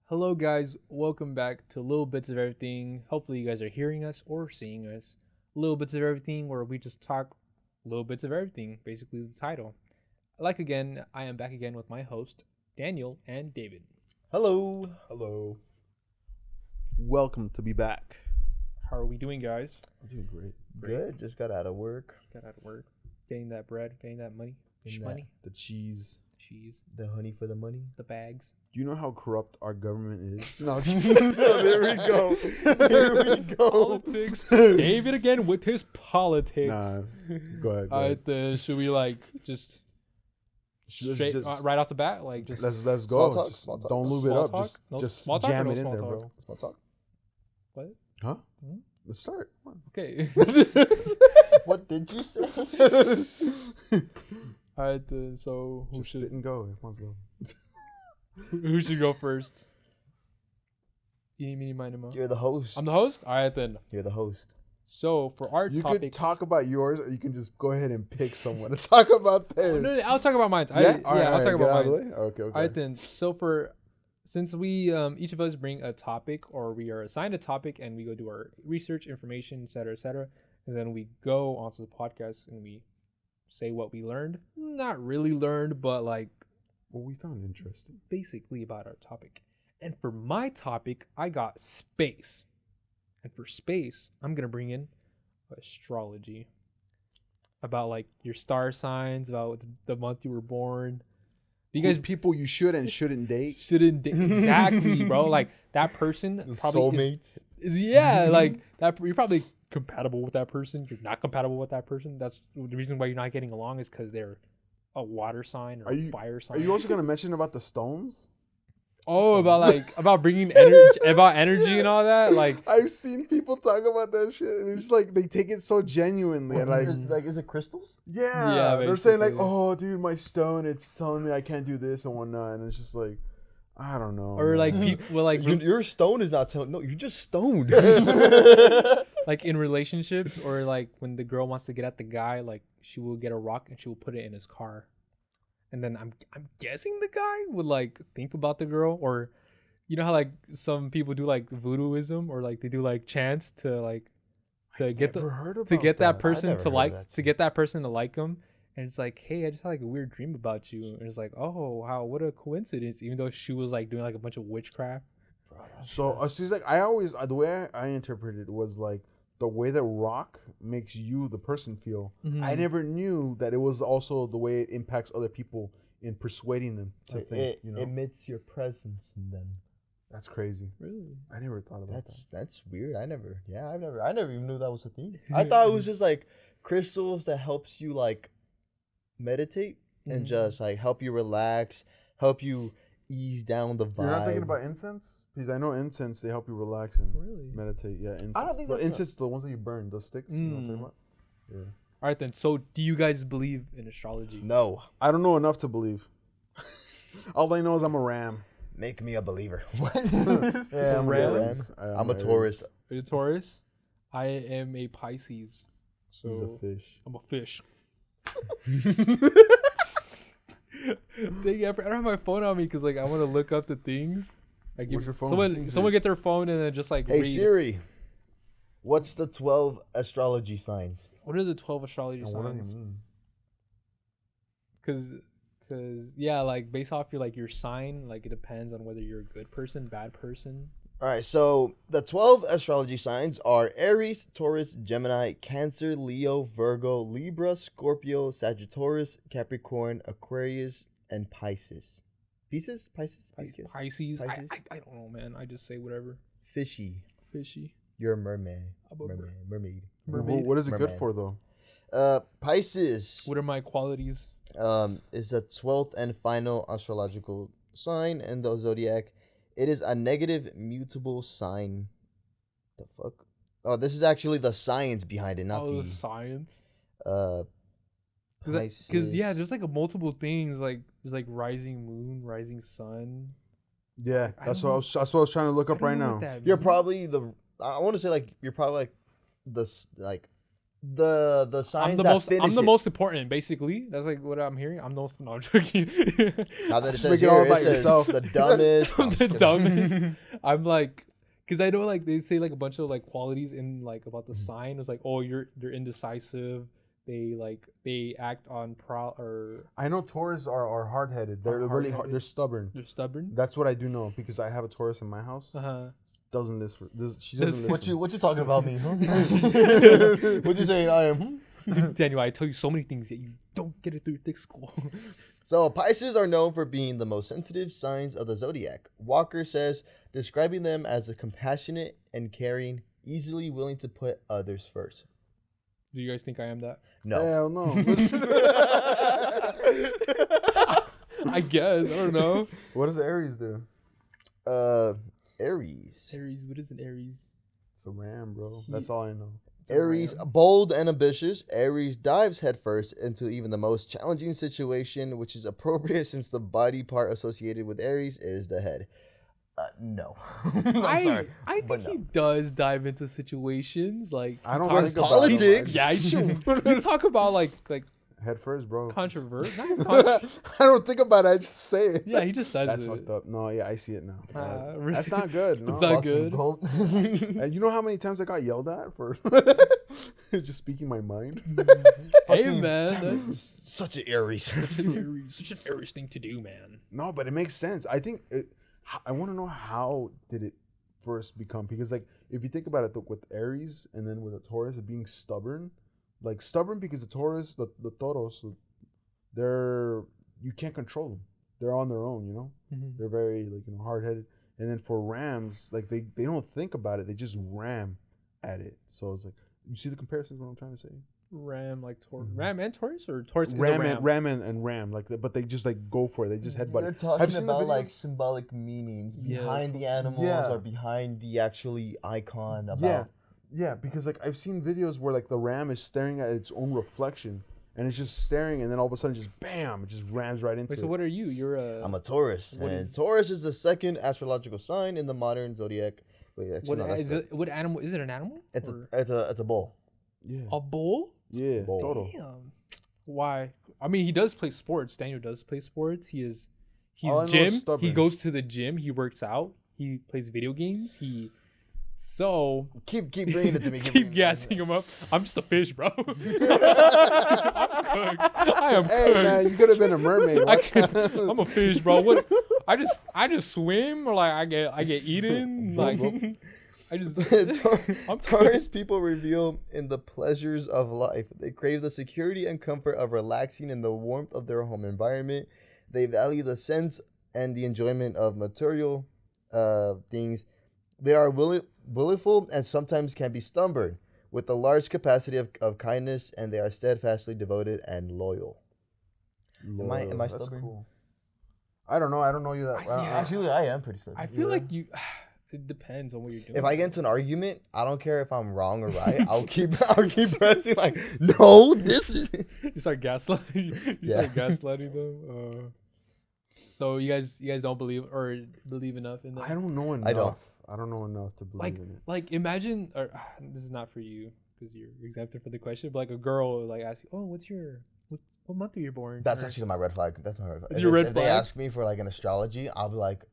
Hello, guys. Welcome back to Lil Bits of Everything. Hopefully, you guys are hearing us or seeing us. Little Bits of Everything, where we just talk little bits of everything, basically the title. I am back again with my host, Daniel and David. Hello. Hello. Welcome to be back. How are we doing, guys? I'm doing great. Good. Just got out of work. Got out of work, getting that bread, getting that money, money, The cheese. cheese, The honey for the money. the bags. Do you know how corrupt our government is? No, There we go. There we go. Politics. David again with his politics. Nah, go ahead. All right, then should we just Let's straight just- right off the bat, just let's Small go. talk, Just small talk. don't lube it Small up. talk? No Just small talk or jam no it in small there, talk? bro. Small talk. what? Huh? Hmm? Let's start. Come Okay. What did you say? on. All right, then, so Just spit and go. Let's go. who should go first? Eeny, meeny, miny, moe. You're the host. I'm the host. All right, then. You're the host. So for our You topics, could talk about yours, or you can just go ahead and pick someone to talk about No, theirs. no, I'll talk about mine. Yeah, I'll talk get about out of the mine. way. Okay. All right, then. So since we each of us bring a topic, or we are assigned a topic, and we go do our research, information, etc., and then we go onto the podcast and we say what we learned. Not really learned, but Well, we found interesting. basically about our topic. And for my topic, I got space. And for space, I'm gonna bring in astrology. About your star signs, about the month you were born. You Guys, guys people you should and shouldn't date. shouldn't exactly, bro. That person probably Soulmates. is that. You're probably compatible with that person. You're not compatible with that person. That's the reason why you're not getting along is because they're a water sign or a fire sign. Are you also gonna mention about the stones? Oh, about bringing energy, about energy and all that. I've seen people talk about that shit, and it's they take it so genuinely, and Is it crystals? Yeah, they're saying basically. "Oh, dude, my stone, it's telling me I can't do this and whatnot," and it's just I don't know. or man. people Your stone is not telling. No, you're just stoned. in relationships, or when the girl wants to get at the guy, she will get a rock and she will put it in his car, and then I'm guessing the guy would think about the girl, or you know how some people do voodooism, or they do chants to get that person never to heard of that to get that person to like him. And it's hey, I just had a weird dream about you. And it's oh, wow, what a coincidence. Even though she was doing a bunch of witchcraft. So she's I always the way I interpreted it was the way that rock makes you the person feel. Mhm. I never knew that it was also the way it impacts other people in persuading them to think. It emits your presence in them. That's crazy. Really? I never thought about that. That's weird. I never even knew that was a thing. I thought it was just crystals that helps you meditate and just help you relax, help you ease down the vibe. You're not thinking about incense? Because I know incense, they help you relax and Really? meditate. Yeah, incense. I don't think the that's incense, the ones that you burn, the sticks. You know what I'm talking about? Yeah. All right, then. So do you guys believe in astrology? No, I don't know enough to believe. All I know is I'm a ram. make me a believer. What? Yeah, I'm a Rams? ram. I'm a Taurus. Are you a Taurus? I am a Pisces. So He's a fish. I'm a fish. Dang it, I don't have my phone on me because I want to look up the things. Where's your phone? Someone get their phone and then just Hey read. Siri, what's the 12 astrology signs? What are the 12 astrology And what do you signs? mean? Cause yeah, based off your sign, it depends on whether you're a good person, bad person. All right, so the 12 astrology signs are Aries, Taurus, Gemini, Cancer, Leo, Virgo, Libra, Scorpio, Sagittarius, Capricorn, Aquarius, and Pisces. Pisces? Pisces. Pisces? I don't know, man. I just say whatever. Fishy. Fishy. You're a merman. I'm a Mermaid. mermaid. What is it good Merman. for, though? Pisces What are my qualities? is the 12th and final astrological sign in the zodiac. It is a negative mutable sign. The fuck? Oh, this is actually the science behind it, not the science. Pisces. Because yeah, there's multiple things. There's rising moon, rising sun. Yeah, I that's don't what I was trying to look I up don't right know now. what that You're means. probably I want to say you're probably the signs I'm the that most. finish I'm the it. most important, basically. That's like what I'm hearing. I'm the most. No, I'm joking. Now that it Just says make it here, all it about says yourself. the dumbest. I'm I'm the just kidding. dumbest. I'm like, because I know like they say like a bunch of like qualities in like about the sign. It's like, oh, they're indecisive. They act on or I know Taurus are hard headed. They're Are really hard. hard-headed? They're stubborn. they're stubborn. That's what I do know because I have a Taurus in my house. Uh-huh. Doesn't listen. She Does- doesn't listen. What you talking about me? Huh? What you saying? I am. Daniel, I tell you so many things that you don't get it through your thick skull. So Pisces are known for being the most sensitive signs of the zodiac. Walker says, describing them as a compassionate and caring, easily willing to put others first. Do you guys think I am that? No. Hell no. I guess. I don't know. What does the Aries do? Aries. Aries. What is an Aries? It's a ram, bro. That's all I know. It's a Aries, ram. bold and ambitious. Aries dives headfirst into even the most challenging situation, which is appropriate since the body part associated with Aries is the head. No. I'm sorry. I but think he does dive into situations like I don't Talk think about politics. them. yeah, sure. You talk about like Head first, bro. controversial. I don't think about it. I just say it. Yeah, he just says That's it. fucked up. No, yeah, I see it now. Really? That's not good. No. It's not Fucking good. goat. And you know how many times I got yelled at for just speaking my mind? Hey Fucking man, that's Such an Aries. such an Aries thing to do, man. No, but it makes sense. I think I want to know how did it first become, because like if you think about it, with Aries and then with a Taurus being stubborn, like stubborn because the Taurus, the Tauros, you can't control them. They're on their own, you know. They're very hard headed. And then for Rams, like they don't think about it. They just ram at it. So it's like, you see the comparisons. What I'm trying to say. Ram like Ram and Taurus, or Taurus is a Ram ram. and ram, like, but they just like go for it. They just headbutt You're it. talking Have you seen the about like videos? symbolic meanings Yeah. behind the animals Yeah. or behind the actually icon about. Yeah, because like I've seen videos where like the ram is staring at its own reflection and it's just staring, and then all of a sudden just bam, it just rams right into Wait, it. so what are you? You're I'm a Taurus, What and is- Taurus is the second astrological sign in the modern zodiac. Wait, actually, no, that's is it? What animal is it? An animal? It's Or it's a bull. Yeah, a bull. yeah, Bull. total. Damn. Why? I mean, he does play sports. Daniel does play sports. He's All I know is gym. He stubborn. goes to the gym. He works out. He plays video games. So Keep bringing it to me. keep gassing him up. I'm just a fish, bro. I'm cooked. I am Hey cooked. man, you could have been a mermaid. I'm a fish, bro. What? I just swim, or like I get eaten. Like I just I'm Taurus people reveal in the pleasures of life. They crave the security and comfort of relaxing in the warmth of their home environment. They value the sense and the enjoyment of material things. They are willful and sometimes can be stubborn, with a large capacity of kindness, and they are steadfastly devoted and loyal. Am I That's stubborn? cool. I don't know. I don't know you that well. Yeah. Actually, I am pretty stubborn. I feel like you. It depends on what you're doing. If I get into an argument, I don't care if I'm wrong or right. I'll keep pressing like, no, this is. you start gaslighting, start gaslighting them. So you guys don't believe enough in that? I don't know enough. I don't. I don't know enough to believe in it. Like imagine, or this is not for you because you're exempted for the question. But like a girl like asks you, oh, what month are you born? That's Or- actually my red flag. That's my red flag. Is your red If they flag? ask me for like an astrology, I'll be like,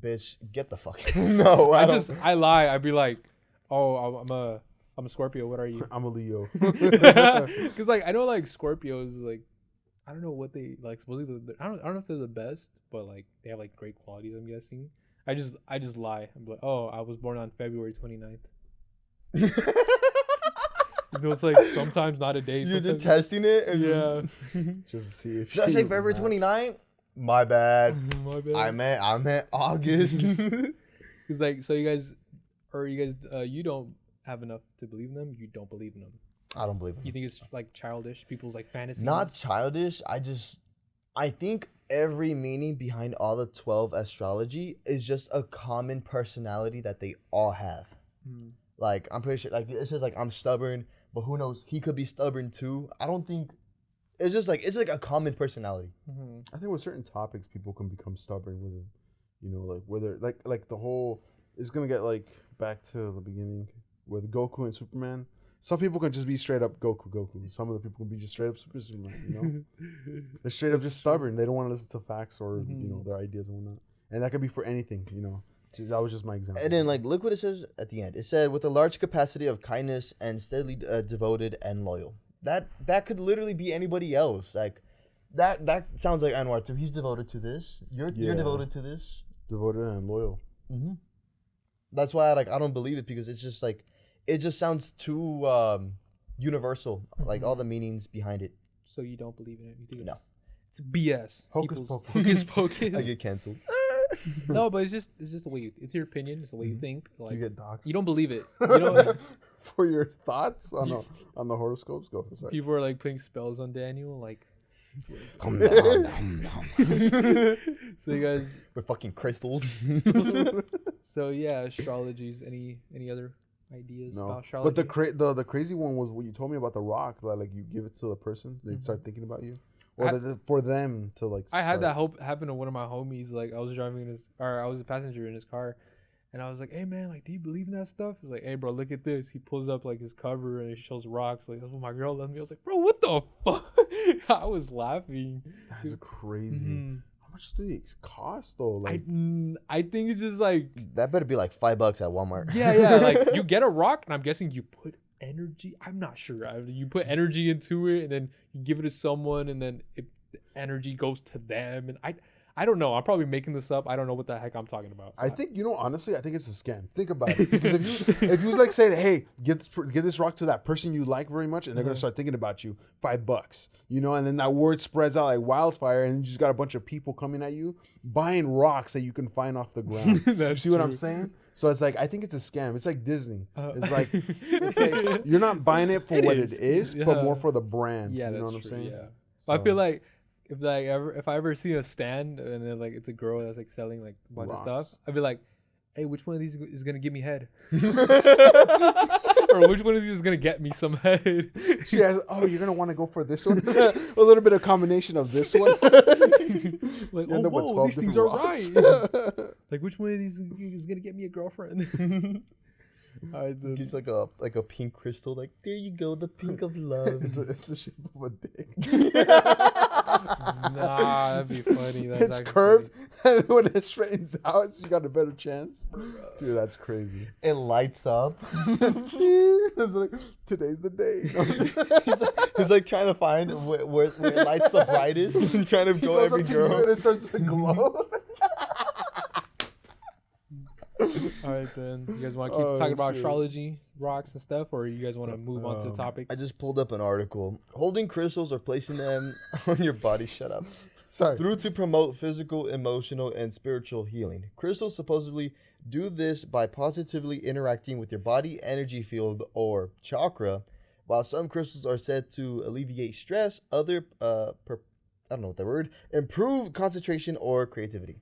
bitch, get the fuck. No, I don't. I lie. I'd be like, oh, I'm a Scorpio. What are you? I'm a Leo. Because like I know like Scorpios, like I don't know what they like. Supposedly I don't know if they're the best, but like they have like great qualities. I'm guessing. I just lie. I'm like, oh, I was born on February 29th. It's like sometimes not a day. You're just sometimes- testing it. And Yeah. Just to see if Should I say you- February 29th? My bad. My bad. I meant August. It's like so you guys you don't have enough to believe in them. You don't believe in them. I don't believe it. You think it's like childish, people's like fantasies. Not childish. I think every meaning behind all the 12 astrology is just a common personality that they all have. Mm. Like, I'm pretty sure, like, it says, like, I'm stubborn, but who knows? He could be stubborn too. I don't think, it's just like, it's like a common personality. Mm-hmm. I think with certain topics, people can become stubborn with it. You know, like whether like the whole, it's gonna get like back to the beginning with Goku and Superman. Some people can just be straight up Goku. Some of the people can be just straight up Superman. You know, they're straight up just stubborn. They don't want to listen to facts or you know their ideas and whatnot. And that could be for anything. You know, that was just my example. And then like look what it says at the end. It said with a large capacity of kindness and steadily devoted and loyal. That could literally be anybody else. Like that sounds like Anuar too. He's devoted to this. You're devoted to this. Devoted and loyal. Mm-hmm. That's why I don't believe it, because it's just like it just sounds too universal. Like all the meanings behind it. So you don't believe in it? You think No. it's BS? Hocus pocus. Hocus pocus. I get canceled. No, but it's just the way you. It's your opinion. It's the way you think. Like You get doxxed. you don't believe it. You know, For your thoughts on the horoscopes, go for a second. people are like putting spells on Daniel. Like, Come down. so you guys. With fucking crystals. So yeah, astrologies. Any other ideas No, about astrology? but the crazy one was what you told me about the rock. That like you give it to the person, they start thinking about you, or for them to like. I had that hope happen to one of my homies. Like I was I was a passenger in his car, and I was like, "Hey man, like, do you believe in that stuff?" He's like, "Hey bro, look at this." He pulls up like his cover and it shows rocks. Like that's what my girl left me. I was like, "Bro, what the fuck?" I was laughing. That's crazy. Mhm. How much do they cost though? Like, I think it's just like That better be like $5 at Walmart. yeah, like you get a rock, and I'm guessing you put energy. I'm not sure. You put energy into it, and then you give it to someone, and then the energy goes to them. And I don't know. I'm probably making this up. I don't know what the heck I'm talking about. So I think honestly, I think it's a scam. Think about it, because if you like say, hey, give this rock to that person you like very much, and they're gonna start thinking about you, $5, you know, and then that word spreads out like wildfire, and you just got a bunch of people coming at you buying rocks that you can find off the ground. You see what I'm saying? So it's like I think it's a scam. It's like Disney. It's like you're not buying it for what it is, but more for the brand. Yeah, you know that's what I'm true, saying? Yeah. So, I feel like if I ever see a stand and then like it's a girl that's like selling like a bunch of stuff, I'd be like, hey, which one of these is gonna give me head? Or which one of these is gonna get me some head? she has, you're gonna want to go for this one, a little bit of combination of this one. Like, You end up with whoa, 12 these things different are rocks. right. Like, which one of these is gonna get me a girlfriend? It's like a pink crystal. Like, there you go, the pink of love. It's the shape of a dick. Nah, that'd be funny. That's It's actually curved, and when it straightens out, you got a better chance. Dude, that's crazy. It lights up. It's like, today's the day. He's like trying to find where it lights the brightest and trying to He go goes every up to you and girl. it starts to glow. All right, then. You guys want to keep Oh, talking about shit. astrology, rocks, and stuff, or you guys want to move on to the topics? I just pulled up an article. Holding crystals or placing them on your body, shut up, Sorry. through to promote physical, emotional, and spiritual healing. Crystals supposedly do this by positively interacting with your body energy field or chakra. While some crystals are said to alleviate stress, other I don't know what that word, improve concentration or creativity.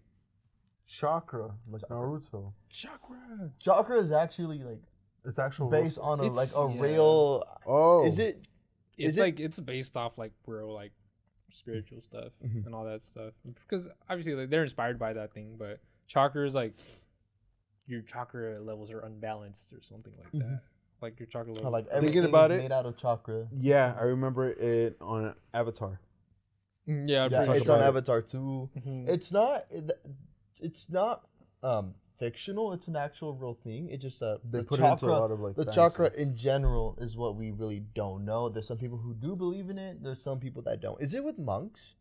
Chakra, like Naruto. Chakra. Chakra is actually like It's actual based on a It's- real. Oh, Is it? It's Is it- like it's based off like real like spiritual stuff Mhm. and all that stuff, because obviously like, they're inspired by that thing. But chakra is like your chakra levels are unbalanced or something like that. Like your chakra levels. Like Thinking everything about is it- made out of chakra. yeah, I remember it on Avatar. Yeah, Yeah, I'm it's pretty on sure. about it. Avatar too. Mhm. It's not fictional. It's an actual real thing. It just They the put chakra, it into a lot of like the fantasy. chakra in general is what we really don't know. There's some people who do believe in it. There's some people that don't. Is it with monks?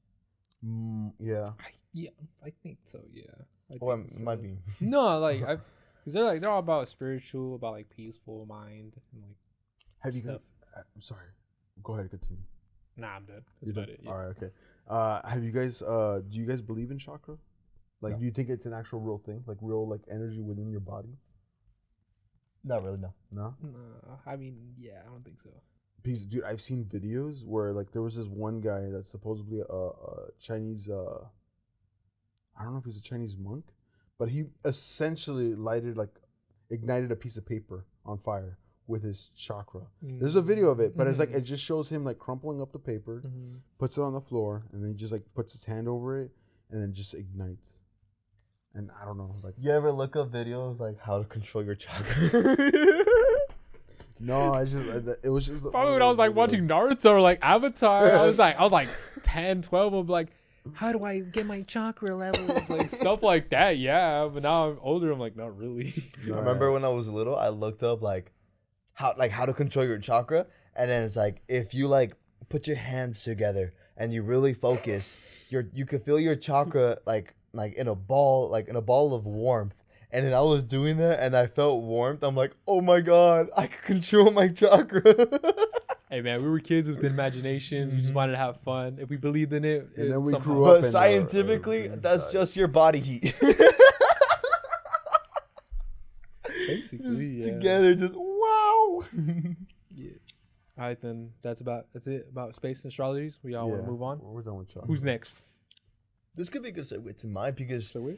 Yeah. Yeah, I think so. Yeah. I Or think it so. might be. No, like because they're all about spiritual, about like peaceful mind, and like Have you Stuff. guys? I'm sorry. Go ahead, continue. nah, I'm dead. That's You about done? it. Yeah. All right, okay. Have you guys? Do you guys believe in chakra? Like, No. do you think it's an actual real thing, like real like energy within your body? Not really. No. No. No, I mean, yeah, I don't think so. Because, dude, I've seen videos where like there was this one guy that's supposedly a Chinese. I don't know if he's a Chinese monk, but he essentially ignited a piece of paper on fire with his chakra. There's a video of it, but it's like it just shows him like crumpling up the paper, puts it on the floor, and then he just like puts his hand over it, and then just ignites. And I don't know, like You ever look up videos like how to control your chakra? No, it was just Probably when I was like watching Naruto or like Avatar, I was like 10, 12. I'm like, how do I get my chakra levels? Like stuff like that. Yeah, but now I'm older. I'm like, not really. I remember when I was little, I looked up like how to control your chakra, and then it's like if you like put your hands together and you really focus, you could feel your chakra like in a ball of warmth. And then I was doing that, and I felt warmth. I'm like, oh my god, I can control my chakra. Hey man, we were kids with imaginations. We just wanted to have fun. If we believed in it, And then we somehow- grew up. But scientifically, that's just your body heat. basically Just yeah. together, just wow. Yeah. All right, then that's it about space and astrologies. We all want to move on. We're done with chakra. Who's next? This could be a good segue to mine because So we.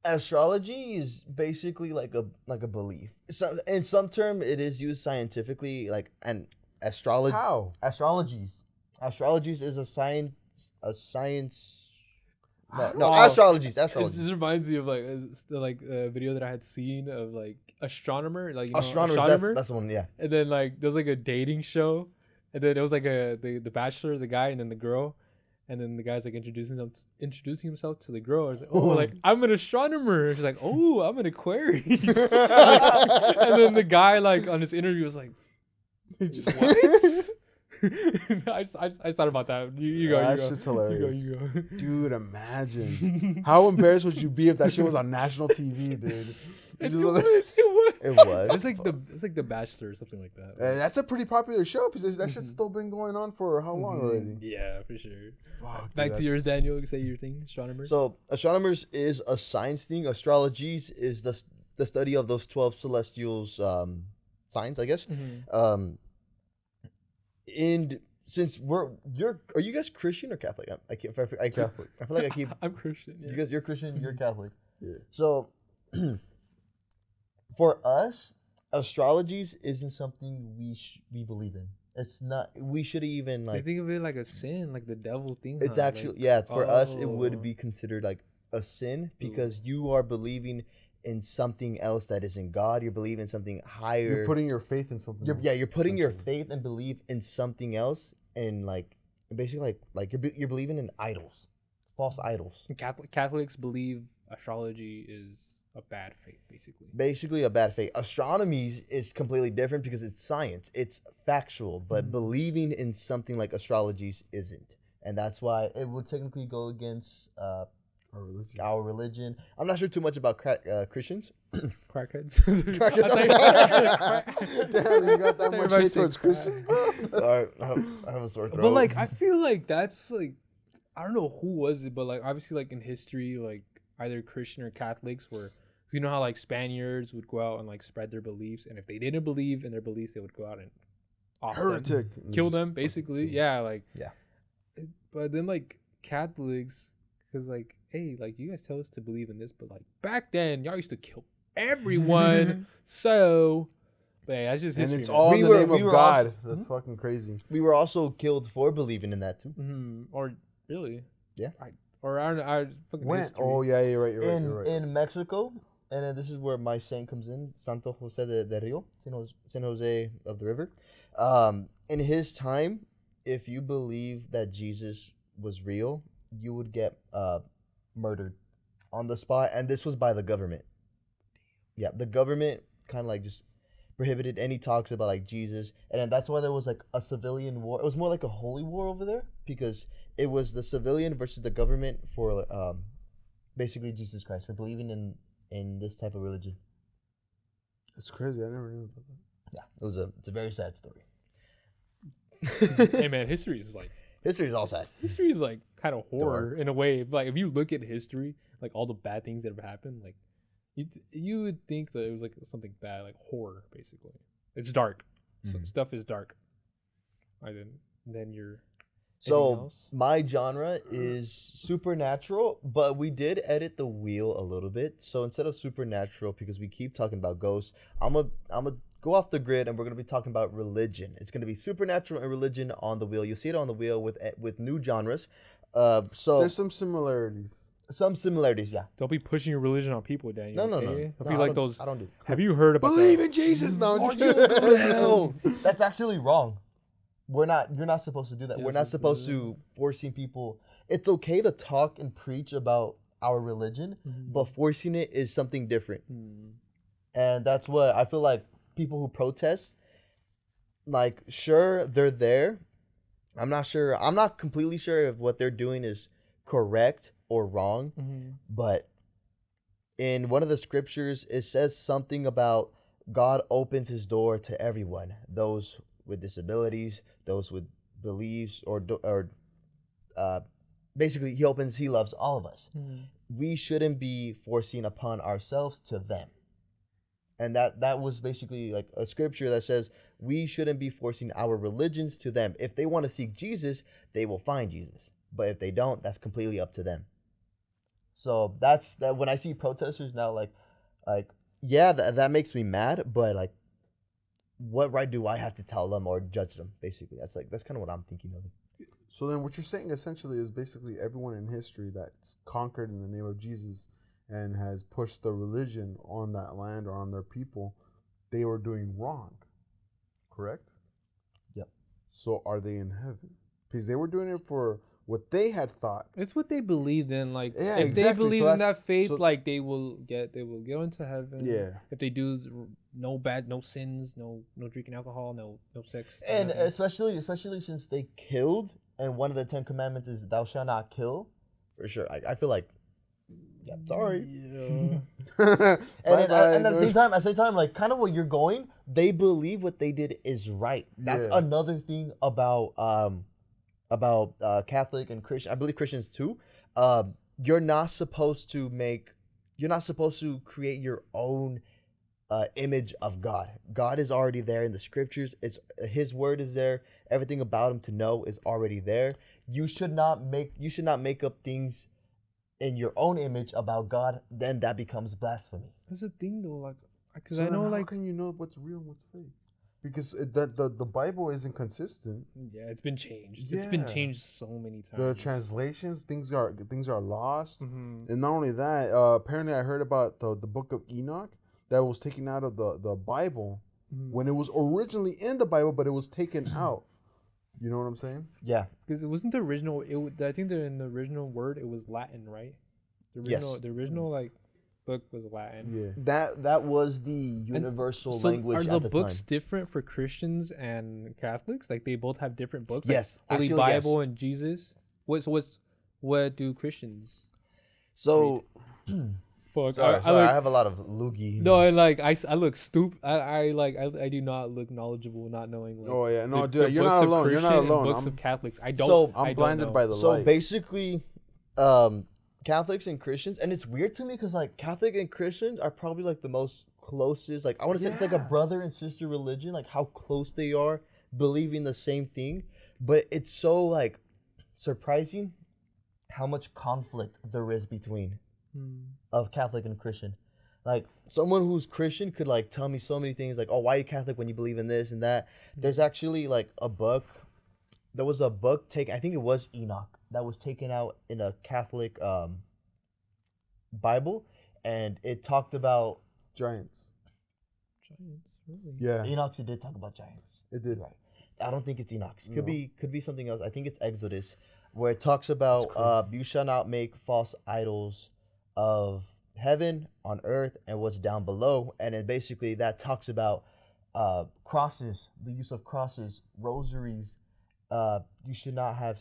astrology is basically like a belief. So in some term, it is used scientifically, like and astrology. How? Astrologies is a science. No, Oh, astrologies. It just reminds me of like a video that I had seen of like astronomer, like you know, Astronomers. astronomer, That's the one. Yeah. and then like there was like a dating show, and then it was like the bachelor, the guy, and then the girl, and then the guy's like introducing himself to the girl. I was like, oh, like I'm an astronomer. She's like, oh, I'm an Aquarius. And then the guy like on his interview was like, what? I just thought about that. You go. That you go. shit's hilarious. You go. Dude, imagine how embarrassed would you be if that shit was on national TV, dude? It Just was. like- It was. It's like the Bachelor or something like that. That's a pretty popular show because that shit's still been going on for how long already? Yeah, for sure. Fuck, Back dude, to yours, Daniel. Say your thing, astronomer. So astronomers is a science thing. Astrologies is the study of those 12 celestial signs, I guess. Mhm. And since are you guys Christian or Catholic? I Catholic. I feel like I keep. I'm Christian. Yeah. You're Christian. You're Catholic. Yeah. So, for us, astrologies isn't something we believe in. It's not. We should even They like. think of it like a sin, like the devil thing. It's huh? actually for us it oh. would be considered like a sin because you are believing in something else that isn't God. You're believing in something higher. You're putting your faith in something. You're putting your essentially. faith and belief in something else, and like basically like you're believing in idols, false idols. And Catholics believe astrology is a bad faith, basically. Basically, a bad faith. Astronomy is completely different because it's science, it's factual, but believing in something like astrologies isn't, and that's why it would technically go against our religion. I'm not sure too much about Christians. Crackheads. Damn, you got that much hate towards Christians, bro? Sorry, I have a sore throat. But like, I feel like that's like, I don't know who was it, but like obviously like in history, like either Christian or Catholics were, cause you know how like Spaniards would go out and like spread their beliefs, and if they didn't believe in their beliefs, they would go out and off them, Heretic. kill them, basically. Yeah, like Yeah. But then like Catholics, cause like, hey, like you guys tell us to believe in this, but like back then y'all used to kill everyone. So, but hey, that's just And history. it's man. all in We the were- name we of were God. also- That's fucking crazy. we were also killed for believing in that too. Or really? Yeah. Or I don't know. I fucking When? history. Oh yeah, you're right. You're right. in You're right. in Mexico, and then this is where my saint comes in, Santo Jose de Rio, San Jose of the River. In his time, if you believe that Jesus was real, you would get murdered on the spot, and this was by the government. Yeah, the government kind of like just prohibited any talks about like Jesus, and then that's why there was like a civilian war. It was more like a holy war over there because it was the civilian versus the government for basically Jesus Christ, for believing in this type of religion. It's crazy. I never knew about that. Yeah, it's a very sad story. Hey man, history is like kind of horror in a way. Like if you look at history, like all the bad things that have happened, like you would think that it was like something bad, like horror. Basically, it's dark. So stuff is dark. Then you're. So my genre is supernatural, but we did edit the wheel a little bit. So instead of supernatural, because we keep talking about ghosts, I'm a go off the grid, and we're gonna be talking about religion. It's gonna be supernatural and religion on the wheel. You'll see it on the wheel with new genres. So There's some similarities. Some similarities, yeah. Don't be pushing your religion on people, Daniel. No. Okay? Don't No, be I like don't- those. I don't do. Have you heard about Believe that? in Jesus. No, I'm Or just you kidding. go to hell. That's actually wrong. You're not supposed to do that. You're We're not not supposed supposed to to forcing people. It's okay to talk and preach about our religion, but forcing it is something different. And that's what I feel like people who protest, like, sure, they're there. I'm not completely sure if what they're doing is correct or wrong, but in one of the scriptures, it says something about God opens his door to everyone, those with disabilities, those with beliefs, or basically, he loves all of us. We shouldn't be forcing upon ourselves to them. And that was basically like a scripture that says we shouldn't be forcing our religions to them. If they want to seek Jesus, they will find Jesus. But if they don't, that's completely up to them. So that's that. When I see protesters now, like yeah, that makes me mad. But like, what right do I have to tell them or judge them? Basically, that's kind of what I'm thinking of. So then what you're saying essentially is basically everyone in history that's conquered in the name of Jesus and has pushed the religion on that land or on their people, they were doing wrong. Correct? Yep. So are they in heaven? Because they were doing it for what they had thought. It's what they believed in. Like, Yeah, if they exactly. believe So in that's- that faith, so- like they will get into heaven. Yeah. If they do no sins, no drinking alcohol, no sex. no And nothing. especially since they killed, and one of the 10 commandments is thou shalt not kill. For sure, I feel like, yeah, sorry. Yeah. And at the same time, like kind of where you're going, they believe what they did is right. That's Yeah. another thing about Catholic and Christian. I believe Christians too. You're not supposed to create your own image of God. God is already there in the scriptures. It's his word is there. Everything about him to know is already there. You should not make up things in your own image about God. Then that becomes blasphemy. That's the thing though, like, because So I know then how like can you know what's real and what's fake? Because the Bible isn't consistent. yeah, it's been changed. It's been Yeah. changed so many times. The translations, things are lost. Mhm. And not only that, apparently I heard about the book of Enoch that was taken out of the Bible when it was originally in the Bible, but it was taken out. You know what I'm saying? Yeah. Because it wasn't the original. I think in the original word it was Latin, right? Yes. The original like book was Latin. Yeah. That was the universal So language are at the the books time. different for Christians and Catholics? Like they both have different books. Yes, like Holy actually, yes. Bible and Jesus. What do Christians? So Fuck. sorry, I I have a lot of loogie. no, and like I look stupid. I do not look knowledgeable, not knowing. Like, Oh, yeah. No, the dude, you're books not of alone. You're not Christian and alone. Books I'm- of Catholics. I So, don't. I'm I don't blinded know. by the So light. basically, Catholics and Christians, and it's weird to me because like Catholic and Christians are probably like the most closest. Like I want to say it's like a Yeah. brother and sister religion. Like how close they are, believing the same thing. But it's so like surprising how much conflict there is between of Catholic and Christian. Like someone who's Christian could like tell me so many things like, oh, why are you Catholic when you believe in this and that? There's actually like a book. There was a book taken, I think it was Enoch, that was taken out in a Catholic Bible, and it talked about Giants. Giants, really? Yeah. Enoch. It did talk about giants. It did. Right. I don't think it's Enoch. No. Could be something else. I think it's Exodus, where it talks about you shall not make false idols of heaven, on earth, and what's down below. And it basically that talks about crosses, the use of crosses, rosaries. You should not have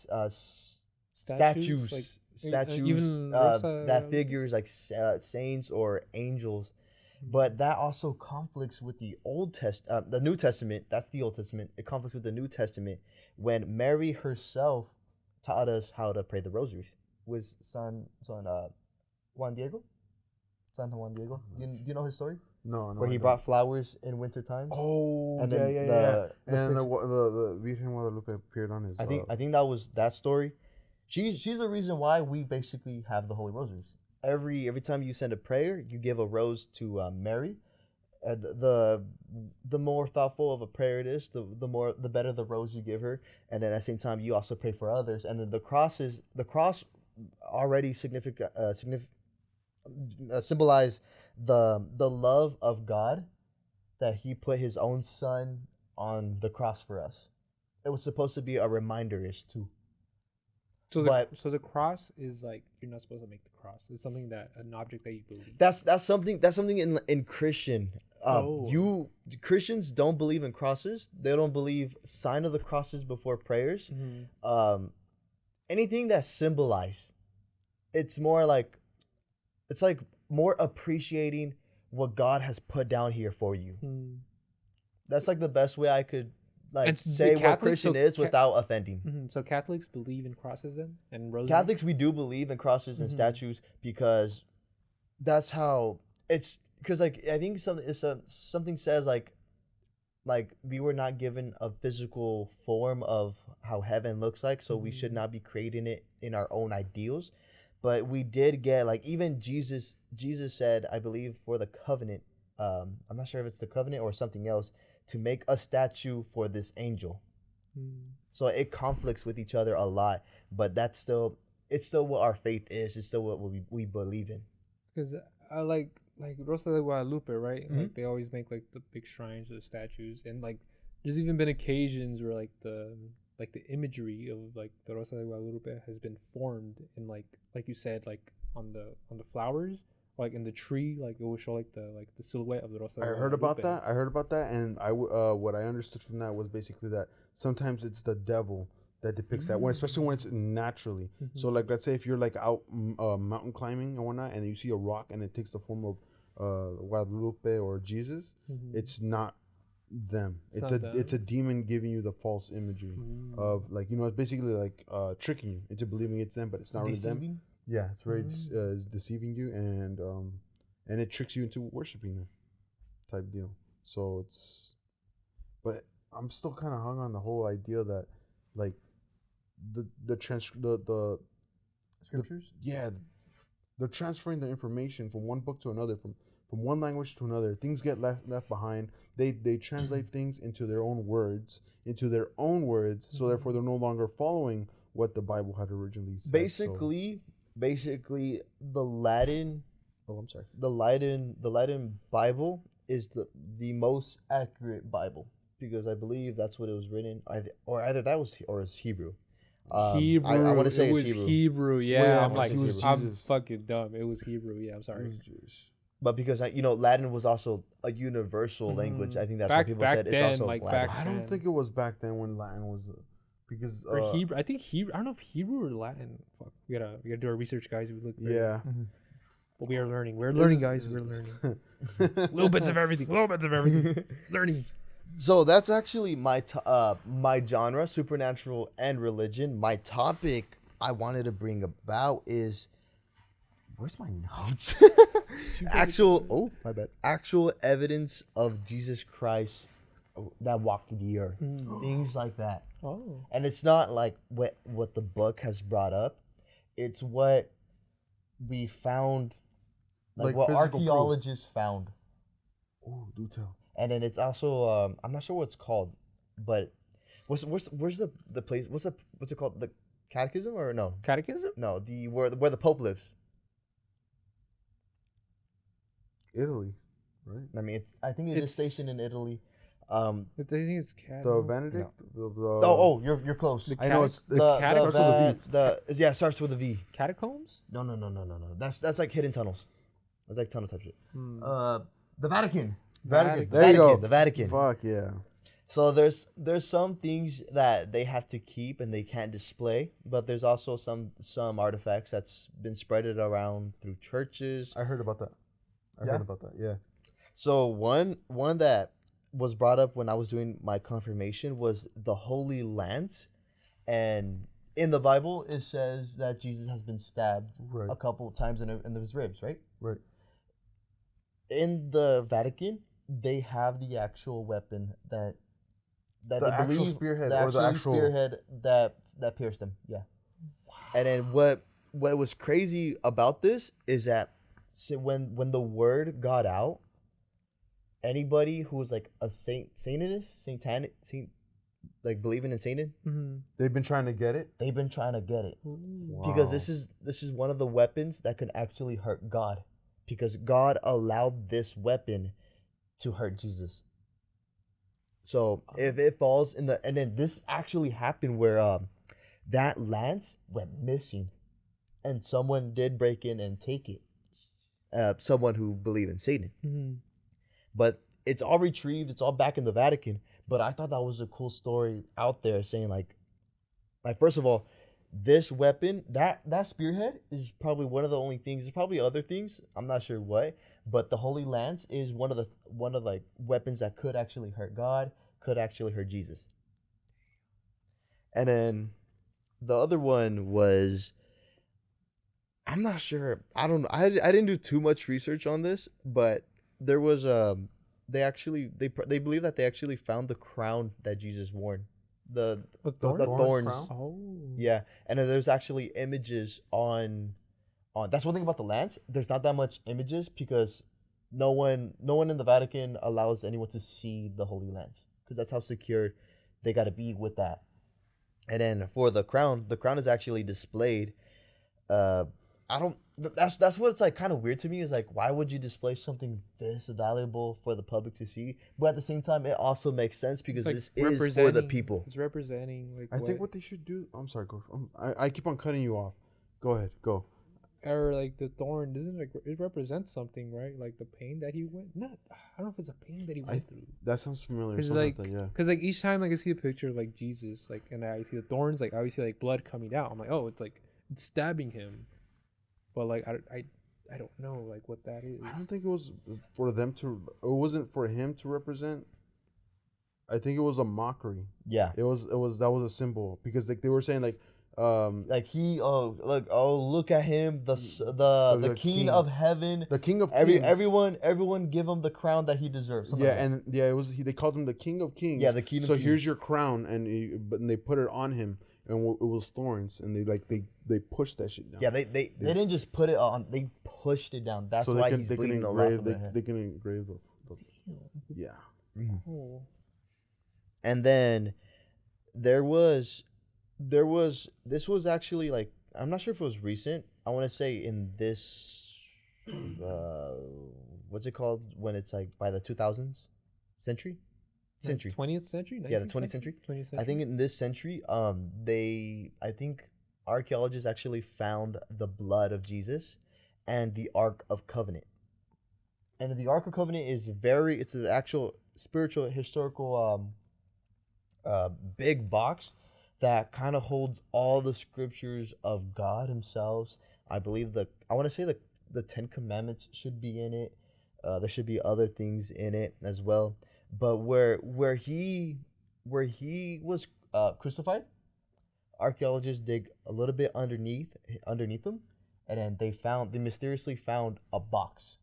statues, like, even that figures like saints or angels. But that also conflicts with the the New Testament. That's the Old Testament. It conflicts with the New Testament when Mary herself taught us how to pray the rosaries. Was Juan Diego? San Juan Diego. Do you know his story? No. Where he brought flowers in winter times. Oh, And yeah, then yeah, the- yeah. the And picture- the Virgen Guadalupe appeared on his. I think that was that story. She's the reason why we basically have the Holy Rosaries. Every time you send a prayer, you give a rose to Mary. The more thoughtful of a prayer it is, the better the rose you give her. And then at the same time, you also pray for others. And then the cross already symbolize the love of God, that he put his own son on the cross for us. It was supposed to be a reminder-ish too. So the cross is like, you're not supposed to make the cross. It's something that, an object that you believe. That's something in Christian. Christians don't believe in crosses. They don't believe sign of the crosses before prayers. Mm-hmm. Anything that symbolize, it's like more appreciating what God has put down here for you. That's like the best way I could say what Christian is without offending. Mm-hmm. So Catholics believe in crosses then, and rosaries? Catholics, we do believe in crosses and statues, because that's how it's. Because I think something says like we were not given a physical form of how heaven looks like, so we should not be creating it in our own ideals. But we did get, like, even Jesus said, I believe, for the covenant, I'm not sure if it's the covenant or something else, to make a statue for this angel. So it conflicts with each other a lot, but it's still what our faith is. It's still what we believe in. Because I like Rosa de Guadalupe, right? Like, they always make like the big shrines or statues, and like there's even been occasions where like the imagery of like the Rosa de Guadalupe has been formed in like you said, like on the flowers, or like in the tree, like it will show like the silhouette of the Rosa de Guadalupe. I heard about that, and what I understood from that was basically that sometimes it's the devil that depicts that, especially when it's naturally. So like, let's say if you're like out mountain climbing and whatnot, and you see a rock and it takes the form of Guadalupe or Jesus, it's not them. It's a demon giving you the false imagery of, like, it's basically like tricking you into believing it's them, but it's not really them. Yeah, it's very it's deceiving you, and it tricks you into worshiping them, type deal. So but I'm still kind of hung on the whole idea that, like, the Scriptures. They're transferring the information from one book to another, from one language to another. Things get left behind. They translate things into their own words, so therefore they're no longer following what the Bible had originally said. Basically, the Latin Bible is the most accurate Bible, because I believe that's what it was written, either that was, or it's Hebrew. Hebrew. I want to say it was Hebrew. Hebrew. Yeah, Well, I'm like, Jesus. I'm fucking dumb. It was Hebrew. Yeah, I'm sorry. But because Latin was also a universal language, I think that's why people said it's also Latin. I don't think it was back then when Latin was, because or Hebrew. I think Hebrew. I don't know if Hebrew or Latin. Fuck, we gotta do our research, guys. We look. Yeah. But we are learning. We're learning, guys. We're learning. Little bits of everything. Little bits of everything. Learning. So that's actually my genre, supernatural and religion. My topic I wanted to bring about is, where's my notes? Actual evidence of Jesus Christ that walked the earth. Things like that. Oh. And it's not like what the book has brought up. It's what we found, like what archaeologists found. Oh, do tell. And then it's also I'm not sure what it's called, but where's the place? What's it called? The catechism or no? Catechism? No, where the Pope lives. Italy, right? I mean, I think it is stationed in Italy. I think it's the Benedict. No. You're close. I know it starts with a V. Catacombs? No. That's like hidden tunnels. That's like tunnel type shit. The Vatican. There you go. The Vatican. Fuck yeah. So there's some things that they have to keep and they can't display, but there's also some artifacts that's been spreaded around through churches. I heard about that. Yeah. So one that was brought up when I was doing my confirmation was the Holy Lance, and in the Bible it says that Jesus has been stabbed a couple times in his ribs, right? Right. In the Vatican, they have the actual weapon that the they actual believe, spearhead, the or the actual spearhead that pierced him. Yeah. Wow. And then what was crazy about this is that when the word got out, anybody who was like a satanic, like believing in Satan, They've been trying to get it. they've been trying to get it Wow. because this is one of the weapons that can actually hurt God, because God allowed this weapon to hurt Jesus. So if it falls in the, and then this actually happened where that lance went missing, and someone did break in and take it. Someone who believed in Satan, but it's all retrieved. It's all back in the Vatican. But I thought that was a cool story out there, saying like first of all, this weapon, that spearhead is probably one of the only things. There's probably other things. I'm not sure what, but the Holy Lance is one of like weapons that could actually hurt God, could actually hurt Jesus. And then the other one was, I'm not sure. I don't know. I didn't do too much research on this, but there was they believe that they actually found the crown that Jesus wore. The thorns. Crown? Oh. Yeah, and then there's actually images on. That's one thing about the lance. There's not that much images because no one in the Vatican allows anyone to see the Holy Lance, because that's how secure they got to be with that. And then for the crown is actually displayed. I don't. That's what's like kind of weird to me, is like, why would you display something this valuable for the public to see? But at the same time, it also makes sense because Like this is for the people. It's representing like I think what they should do. I'm sorry, go. I keep on cutting you off. Go ahead, go. or like the thorn doesn't it represents something, right? Like the pain that he went. Not I don't know if it's a pain that he went through. That sounds familiar. It's Something like, like that, yeah. because like each time like I see a picture of like Jesus, like, and I see the thorns, like I always see like blood coming out. I'm like, oh, it's like it's stabbing him, but like I don't know like what that is. I don't think it was for them to. It wasn't for him to represent. I think it was a mockery. Yeah. It was that was a symbol, because like they were saying like he look at him, the king of heaven, the king of kings. everyone give him the crown that he deserves. Yeah, like and yeah, it was they called him the king of kings. Yeah, the king of so kings. Here's your crown, and but they put it on him, and it was thorns, and they pushed that shit down. Yeah, they didn't just put it on, they pushed it down. That's why he's bleeding a lot from the head. They can engrave the yeah. Mm-hmm. Oh. And then this was actually like, I'm not sure if it was recent. I want to say in this what's it called when it's like by the 2000s century 20th century. Yeah, the 20th century. 20th century. I think in this century I think archaeologists actually found the blood of Jesus and the Ark of Covenant. And the Ark of Covenant is it's an actual spiritual historical big box that kind of holds all the scriptures of God himself. I believe I want to say the 10 Commandments should be in it. There should be other things in it as well. But where he was crucified, archaeologists dig a little bit underneath him, and then they mysteriously found a box.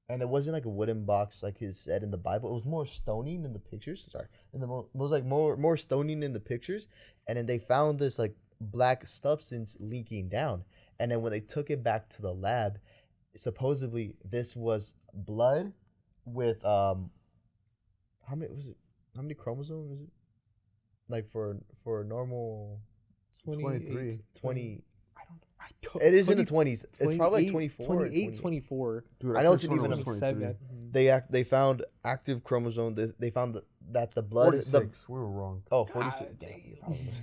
And it wasn't like a wooden box like is said in the Bible. It was more stoning in the pictures. Sorry, it was like more stoning in the pictures. And then they found this like black substance leaking down. And then when they took it back to the lab, supposedly this was blood with how many chromosomes is it? Like for a normal 23. 20. I don't. It is in the 20s. It's probably like 24. 28, 24. Dude, I know it's could've even sworn it was 27. 23. They found active chromosome. They found that the blood. 46. We were wrong. 46.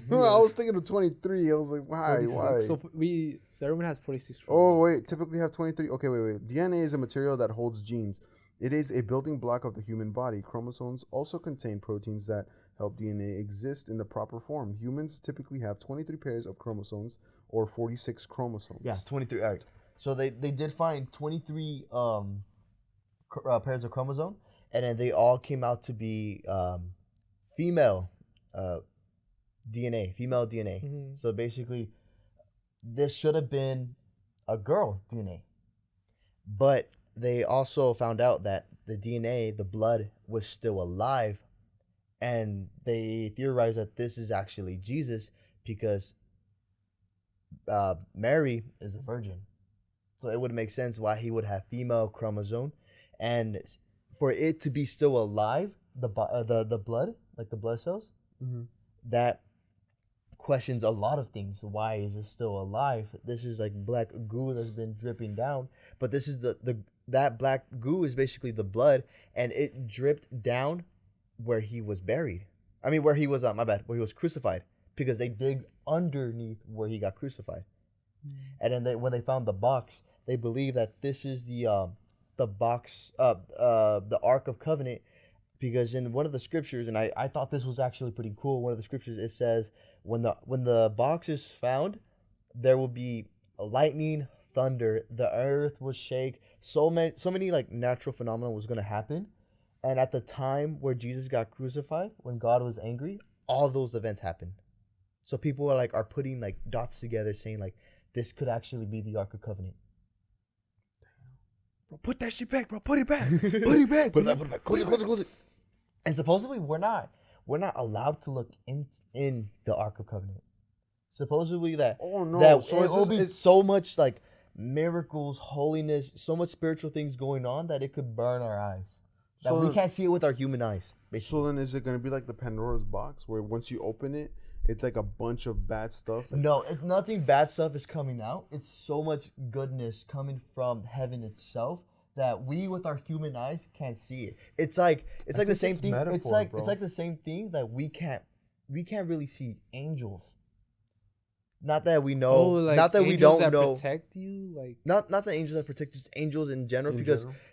God I was thinking of 23. I was like, why? 46. Why? So everyone has 46. Oh, wait. Typically have 23. Okay, wait. DNA is a material that holds genes. It is a building block of the human body. Chromosomes also contain proteins that help DNA exist in the proper form. Humans typically have 23 pairs of chromosomes or 46 chromosomes. Yeah, 23. All right. So they did find 23 pairs of chromosome, and then they all came out to be female DNA. Female DNA. Mm-hmm. So basically, this should have been a girl DNA, but they also found out that the DNA, the blood, was still alive, and they theorized that this is actually Jesus because Mary is a virgin. So it would make sense why he would have female chromosome, and for it to be still alive, the blood, like the blood cells, that questions a lot of things. Why is it still alive? This is like black goo that's been dripping down, but this is that black goo is basically the blood, and it dripped down where he was buried. I mean, where he was my bad, where he was crucified, because they dig underneath where he got crucified. And then when they found the box, they believe that this is the box, the Ark of Covenant, because in one of the scriptures, and I thought this was actually pretty cool. One of the scriptures, it says when the box is found, there will be a lightning, thunder, the earth will shake. So many like natural phenomena was gonna happen, and at the time where Jesus got crucified, when God was angry, all those events happened. So people are putting like dots together, saying like this could actually be the Ark of Covenant. Bro, put that shit back, bro. Put it back. Put it back. Put it back. Close it. And supposedly we're not allowed to look in the Ark of Covenant. Supposedly that it will be so much like miracles, holiness, so much spiritual things going on that it could burn our eyes. That we can't see it with our human eyes. Basically. So then is it going to be like the Pandora's box where once you open it, it's like a bunch of bad stuff? No, it's nothing bad stuff is coming out. It's so much goodness coming from heaven itself that we with our human eyes can't see it. It's like the same thing. It's like the same thing that we can't really see angels. Not that we know. Not that we don't know. Protect you, like not the angels that protect, just angels in general.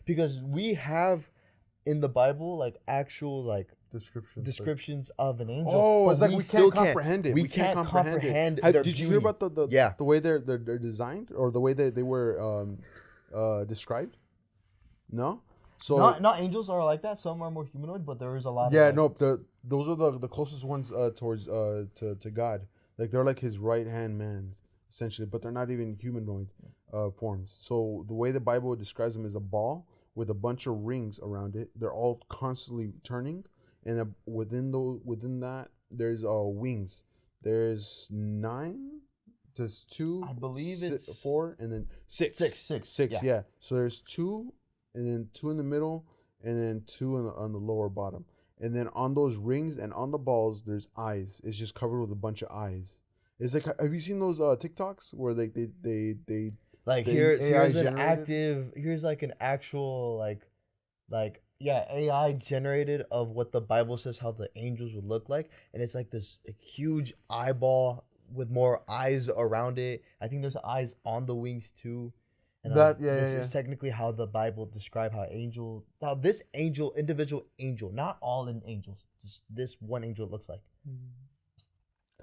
Because we have in the Bible like actual like descriptions of an angel. Oh, it's like we can't comprehend it. We can't comprehend. Did you hear about the way they're designed, or the way they were described? No. So not angels are like that. Some are more humanoid, but there is a lot. Those are the closest ones towards to God. Like they're like his right hand man essentially, but they're not even humanoid forms. So the way the Bible describes them is a ball with a bunch of rings around it. They're all constantly turning, and within that there's wings. There's 9. There's 2. I believe it's 4, and then 6. Six. Yeah. So there's 2, and then 2 in the middle, and then 2 on the lower bottom. And then on those rings and on the balls, there's eyes. It's just covered with a bunch of eyes. It's like, have you seen those TikToks where they like here's like an actual AI generated of what the Bible says how the angels would look like, and it's like this huge eyeball with more eyes around it. I think there's eyes on the wings too. And this is technically how the Bible describe how this individual angel, not all in angels, just this one angel looks like.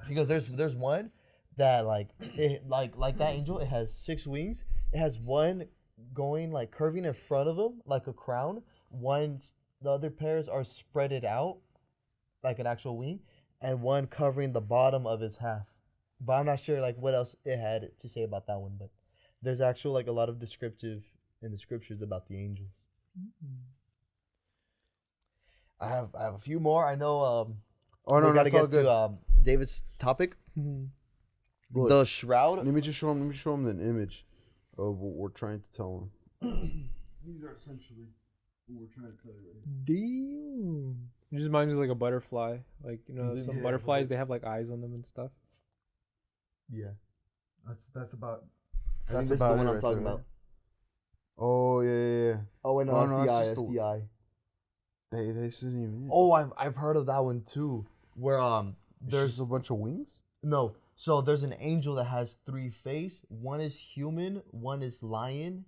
Because there's one that like that angel, it has 6 wings. It has one going like curving in front of him like a crown. The other pairs are spreaded out like an actual wing, and one covering the bottom of his half. But I'm not sure like what else it had to say about that one, but there's actual like a lot of descriptive in the scriptures about the angels. I have a few more. I know. We gotta get to David's topic. Look, the shroud. Let me show him an image of what we're trying to tell him. These are essentially what we're trying to tell you right here. Damn. It just reminds me of like a butterfly. Like, some butterflies, they have like eyes on them and stuff. Yeah. That's about. That's about the one I'm talking about. Oh yeah. Oh wait, no, that's the eye. They shouldn't even. Oh, I've heard of that one too. Where there's a bunch of wings. No, so there's an angel that has 3 faces. One is human, one is lion,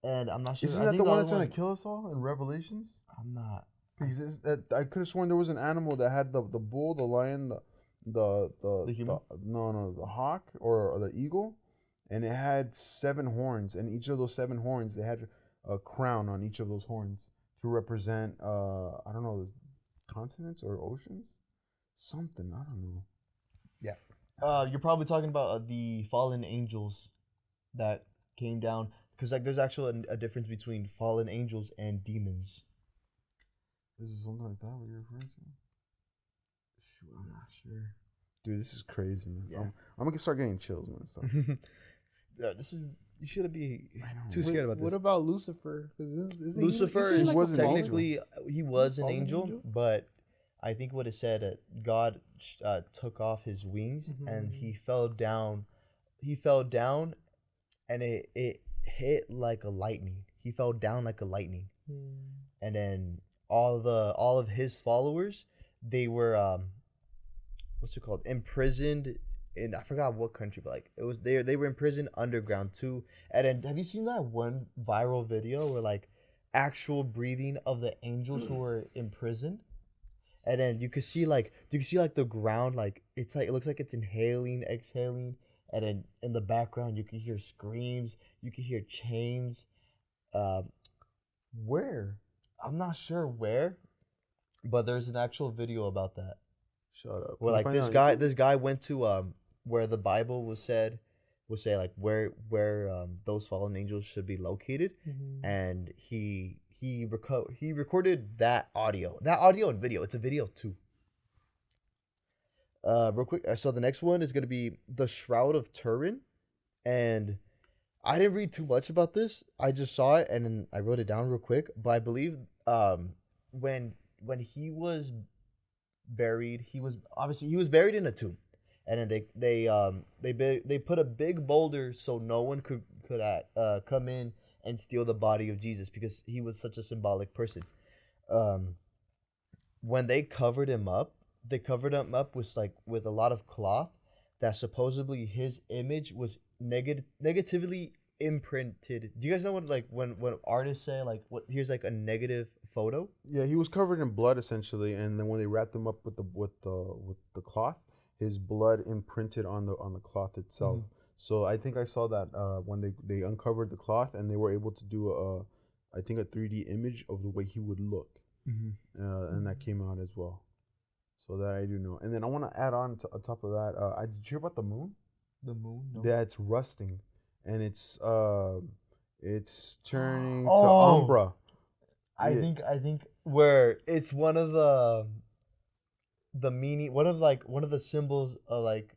and I'm not sure. Isn't that the one that's gonna kill us all in Revelations? I'm not. Because I could have sworn there was an animal that had the bull, the lion, the human? the hawk or the eagle. And it had 7 horns, and each of those 7 horns, they had a crown on each of those horns to represent, I don't know, continents or oceans? Something, I don't know. Yeah. You're probably talking about the fallen angels that came down, because like there's actually a difference between fallen angels and demons. Is it something like that what you're referring to? Shoot, I'm not sure. Dude, this is crazy, man. Yeah. I'm gonna start getting chills, man. Stuff. Yeah, you shouldn't be too scared about this. What about Lucifer? Lucifer is technically he was an angel, but I think what it said, God took off his wings and Mhm. he fell down. He fell down, and it hit like a lightning. He fell down like a lightning, Mm. and then all of his followers, they were what's it called, imprisoned in, I forgot what country, but like it was, they were imprisoned underground too. And then have you seen that one viral video where like actual breathing of the angels who were imprisoned? And then you can see like the ground, like it's like, it looks like it's inhaling, exhaling, and then in the background you can hear screams, you can hear chains. Um, Where? I'm not sure where, but there's an actual video about that. Shut up. Where Can you like find it on YouTube? this guy went to where the Bible was say like where those fallen angels should be located, Mhm. and he recorded that audio and video. It's a video too. Real quick. So the next one is gonna be the Shroud of Turin, and I didn't read too much about this. I just saw it and then I wrote it down real quick. But I believe when he was buried, he was buried in a tomb, and then they put a big boulder so no one could come in and steal the body of Jesus because he was such a symbolic person. Um, when they covered him up with with a lot of cloth that supposedly his image was negatively imprinted. Do you guys know what, like, when artists say like, what, here's like a negative photo? Yeah, he was covered in blood essentially, and then when they wrapped him up with the cloth, his blood imprinted on the cloth itself. So I think I saw that when they uncovered the cloth and they were able to do I think a 3D image of the way he would look, and that came out as well. So that I do know. And then I want to add on top of that. Did you hear about the moon? The moon? No. Yeah, it's rusting, and it's turning to Oh, umbra. I think where it's one of the meaning, one of the symbols of like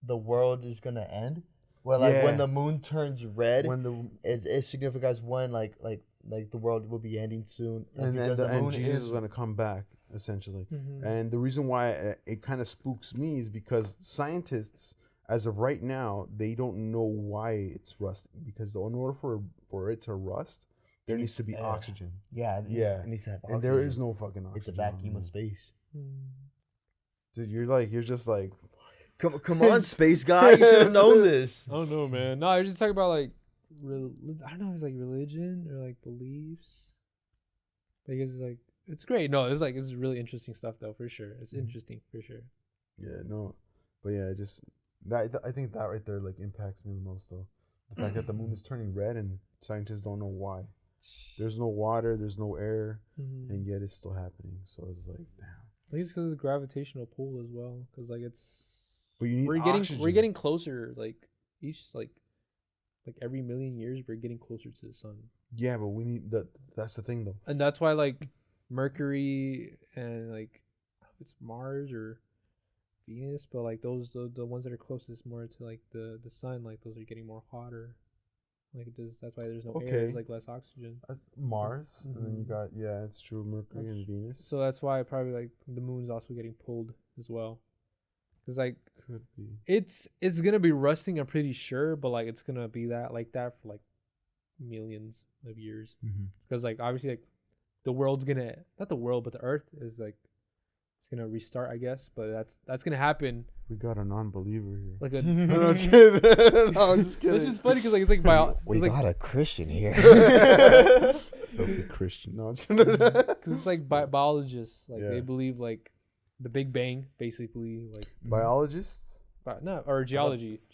the world is gonna end. Where like when Yeah. the moon turns red, When the it signifies when like the world will be ending soon, and because the moon Jesus is is gonna come back essentially. Mhm. And the reason why it kind of spooks me is because scientists, as of right now, they don't know why it's rusting. Because in order for it to rust, there needs to be air. oxygen. Yeah, Yeah. it needs to have And there oxygen. is no fucking oxygen. It's a on vacuum the of moon. space. Mm. Dude, you're just like, Come on, space guy! You should have known this. I don't know, man. No, I was just talking about like, I don't know, if it's like religion or like beliefs. Because it's like, it's great. No, it's really interesting stuff though, for sure. It's interesting for sure. yeah, no, but yeah, just that I think that right there like impacts me the most though. The fact that the moon is turning red and scientists don't know why. There's no water, there's no air, Mhm. and yet it's still happening. So it's like, damn. I think it's because of the gravitational pull as well. Because like But you need we're oxygen. getting closer. Like each like every million years, we're getting closer to the sun, Yeah, but we need that. That's the thing though. and that's why like Mercury and like it's Mars or Venus, but like those the ones that are closest more to like the sun, like those are getting more hotter. Like it does. That's why there's no air. Okay. There's like less oxygen. That's Mars, and then you Mhm. got it's true, Mercury and Venus. So that's why probably like the moon's also getting pulled as well. Cause like could be. it's gonna be rusting, I'm pretty sure, but like it's gonna be that for like millions of years. Because like obviously like the world's gonna, not the world but the earth is like, it's gonna restart, I guess, but that's gonna happen We got a non-believer here. like a No, I'm just kidding. No, I'm just kidding. It's just funny because like it's like We it's like, got a Christian here. Filthy Christian. No, it's because it's like biologists, like Yeah. they believe like the Big Bang basically, like biologists. no, or geologists.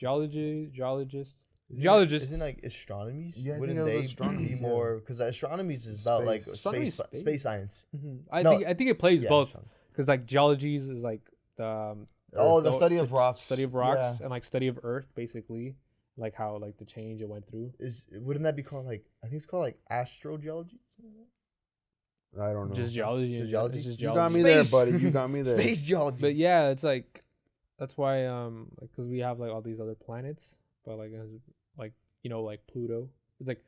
Isn't like astronomies? Yeah, I think Wouldn't of they astronomies, be yeah. more? Because astronomies is about like Space. Astronomy's space space. space science. I No, think it plays Yeah, both, astronomy. because like geology is like the Oh, Earth, the study of rocks. study of rocks, Yeah. and like study of Earth, basically, like how like the change it went through. Wouldn't that be called like, I think it's called like astrogeology? I don't know. Just geology. Just It's geology? just You got geology. me there, Space. buddy. You got me there. Space geology. But yeah, it's like that's why because we have like all these other planets, but like like Pluto. It's like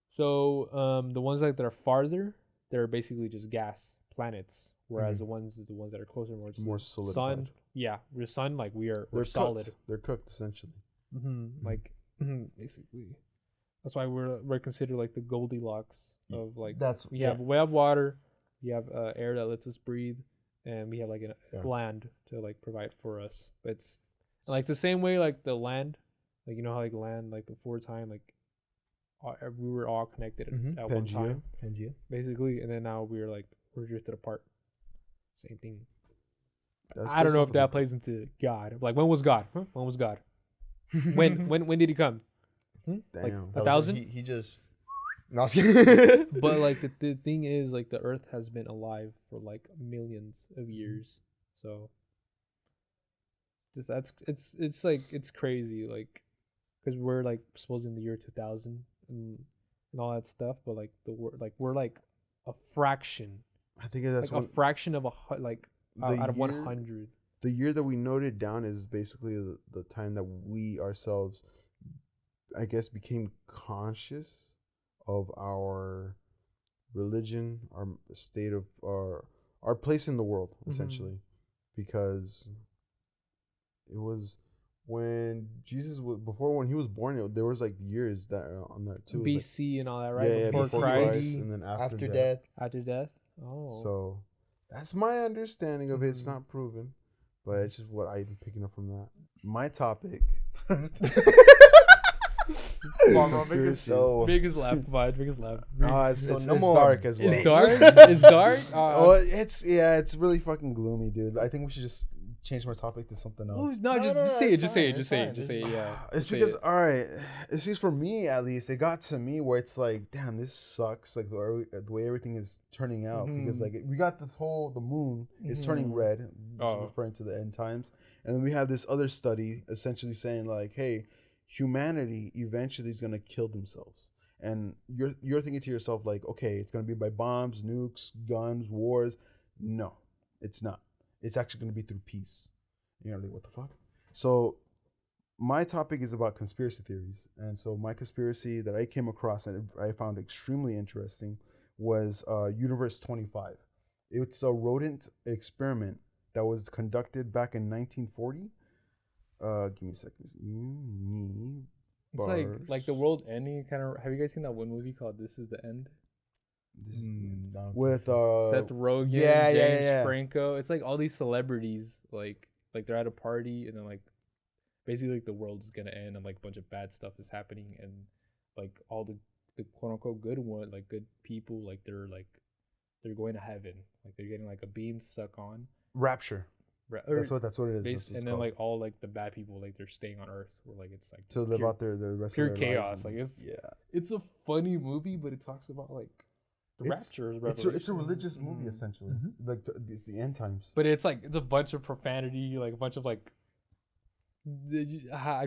so the ones like that are farther, they're basically just gas planets, whereas Mhm. the ones that are closer more to More the sun. solidified. Yeah, we're sun. Like we're They're solid. cooked. They're cooked essentially. Like basically, that's why we're considered like the Goldilocks of like we have water, we have air that lets us breathe, and we have like land to like provide for us. But it's like the same way like the land, like you know how like land like before time like we were all connected at one time, Pangea. basically, and then now we're drifted apart. Same thing. That's I don't based know off if of that plays into God. Like when was God? Huh? When was God? when did he come? Like Damn. 1,000? He just. No, I was kidding. But like the thing is like the Earth has been alive for like millions of years, so just it's like it's crazy like because we're like supposed in the year 2000 and all that stuff, but like we're like a fraction, I think that's like a fraction of out of year- 100. the year that we noted down is basically the time that we ourselves, I guess, became conscious of our religion, our state of our place in the world, essentially, because it was when Jesus was when he was born. There was like years that are on there too. BC and all that, right? Yeah, Before Christ, and then after death. after death. Oh, So that's my understanding of it. It's not proven, but it's just what I'm picking up from that. My topic. biggest laugh, Vide, biggest laugh. It's dark as well. It's dark. It's dark. Oh, it's really fucking gloomy, dude. I think we should just change my topic to something else. No, just say it. Just say it. Yeah. It's because all right, it's just for me at least. It got to me where it's like, damn, this sucks. Like the way everything is turning out because like we got the moon is turning red, referring to the end times, and then we have this other study essentially saying like, hey, humanity eventually is gonna kill themselves, and you're thinking to yourself like, okay, it's gonna be by bombs, nukes, guns, wars. No, it's not. It's actually going to be through peace. You're like, what the fuck? So my topic is about conspiracy theories. And so my conspiracy that I came across and I found extremely interesting was Universe 25. It's a rodent experiment that was conducted back in 1940. Give me a second. It's like the world ending kind of. Have you guys seen that one movie called This Is the End? With Seth Rogen, James Franco. It's like all these celebrities, like they're at a party, and then like basically like the world is gonna end, and like a bunch of bad stuff is happening, and like all the quote unquote good one, like good people, like they're going to heaven, like they're getting like a beam suck on. Rapture. That's what it is. And then like all like the bad people, like they're staying on Earth, where like it's like to live out the rest pure of their chaos. Like it's a funny movie, but it talks about like. Rapture is it's a religious movie essentially. Like it's the end times. But it's like it's a bunch of profanity, like a bunch of like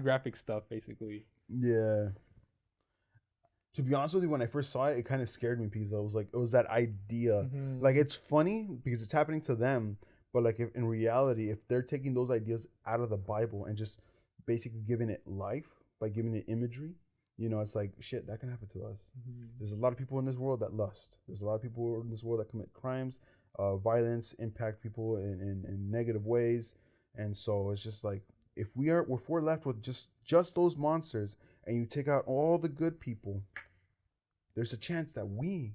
graphic stuff, basically. Yeah. To be honest with you, when I first saw it, it kind of scared me because I was like, it was that idea. Like it's funny because it's happening to them, but like if in reality, if they're taking those ideas out of the Bible and just basically giving it life by giving it imagery. You know, it's like, shit, that can happen to us. There's a lot of people in this world that lust. There's a lot of people in this world that commit crimes, violence, impact people in negative ways. And so it's just like, if we're left with just those monsters and you take out all the good people, there's a chance that we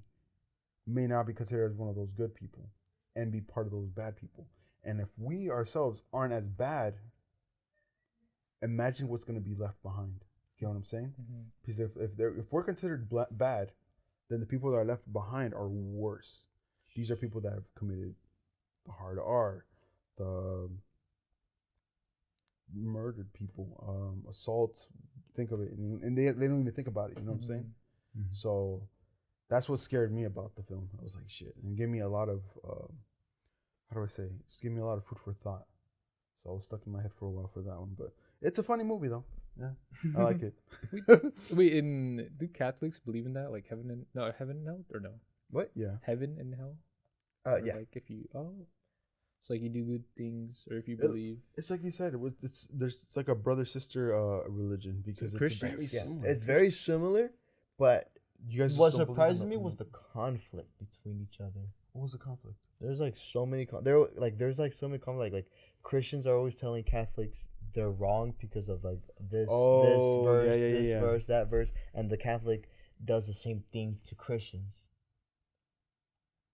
may not be considered as one of those good people and be part of those bad people. And if we ourselves aren't as bad, imagine what's going to be left behind. You know what I'm saying? Because if we're considered bad, then the people that are left behind are worse. These are people that have committed the hard R, the murdered people, assault. Think of it, and they don't even think about it. You know what I'm saying? So that's what scared me about the film. I was like, shit, and it gave me a lot of how do I say? Just gave me a lot of food for thought. So I was stuck in my head for a while for that one, but it's a funny movie though. Yeah, I like it. Do Catholics believe in that? Like heaven and hell or no? What? Yeah. Heaven and hell? Yeah. Like if you it's like you do good things, or if you believe. It's like you said. It's like a brother sister religion because it's very similar. It's very similar, but You guys. What just don't believe in surprised the- me was the conflict between each other. What was the conflict? There's like so many there's like so many conflict. Like Christians are always telling Catholics they're wrong because of like this verse, this verse, that verse, and the Catholic does the same thing to Christians.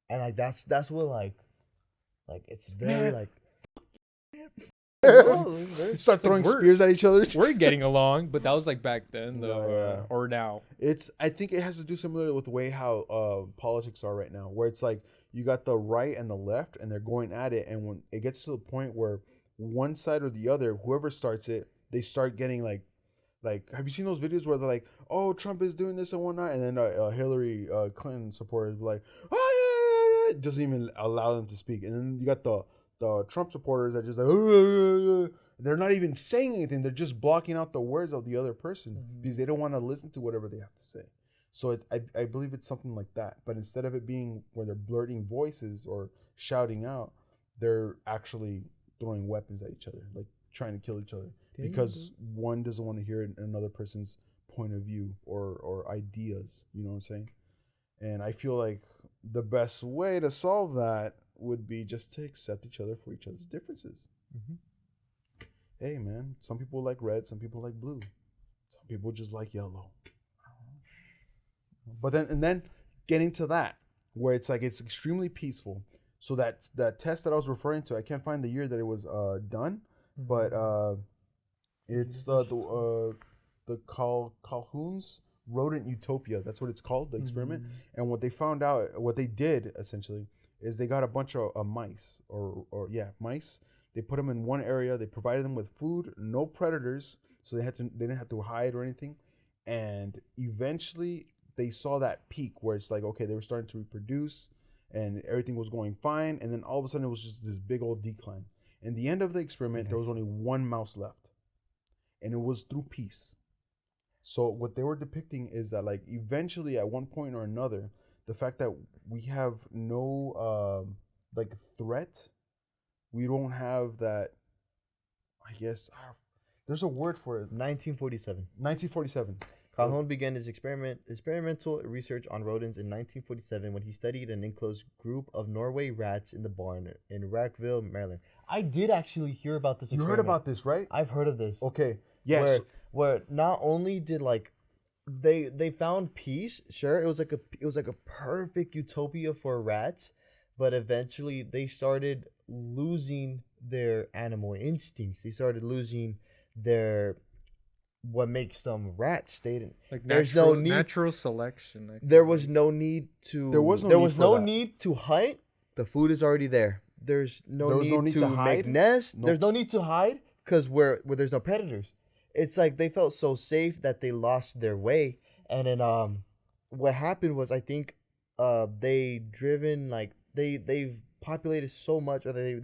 And like that's what like it's very like Start throwing we're- spears at each other. We're getting along, but that was like back then, though, Yeah. or now. I think it has to do similar with the way how politics are right now, where it's like you got the right and the left, and they're going at it, and when it gets to the point where one side or the other, whoever starts it, they start getting like have you seen those videos where they're like, oh, Trump is doing this and whatnot, and then Hillary Clinton supporters be like, oh yeah, doesn't even allow them to speak, and then you got the Trump supporters that just like they're not even saying anything. They're just blocking out the words of the other person because they don't want to listen to whatever they have to say. So I believe it's something like that. But instead of it being where they're blurting voices or shouting out, they're actually throwing weapons at each other, like trying to kill each other because one doesn't want to hear another person's point of view or ideas. You know what I'm saying? And I feel like the best way to solve that would be just to accept each other for each other's differences. Hey man, some people like red, some people like blue, some people just like yellow. But then getting to that where it's like it's extremely peaceful. So that test that I was referring to, I can't find the year that it was done, but it's the Calhoun's Rodent Utopia. That's what it's called, the experiment. And what they found out, what they did essentially, is they got a bunch of mice or mice. They put them in one area. They provided them with food, no predators, so they didn't have to hide or anything. And eventually, they saw that peak where it's like, okay, they were starting to reproduce, and everything was going fine. And then all of a sudden, it was just this big old decline. In the end of the experiment, there was only one mouse left, and it was through peace. So what they were depicting is that, like, eventually, at one point or another, the fact that we have no like threat, we don't have that. I guess there's a word for it. 1947. 1947. Calhoun began his experimental research on rodents in 1947 when he studied an enclosed group of Norway rats in the barn in Rackville, Maryland. I did actually hear about this experiment. You heard about this, right? I've heard of this. Okay. Yes. Where not only did like they found peace, sure, it was like a perfect utopia for rats, but eventually they started losing their animal instincts. They started losing their what makes them rats. They didn't Like there's no need natural selection. there was no need to There was no need to hunt. The food is already there. There's no need to hide. make nests. No. There's no need to hide because where there's no predators. It's like they felt so safe that they lost their way. And then what happened was I think they've populated so much, or they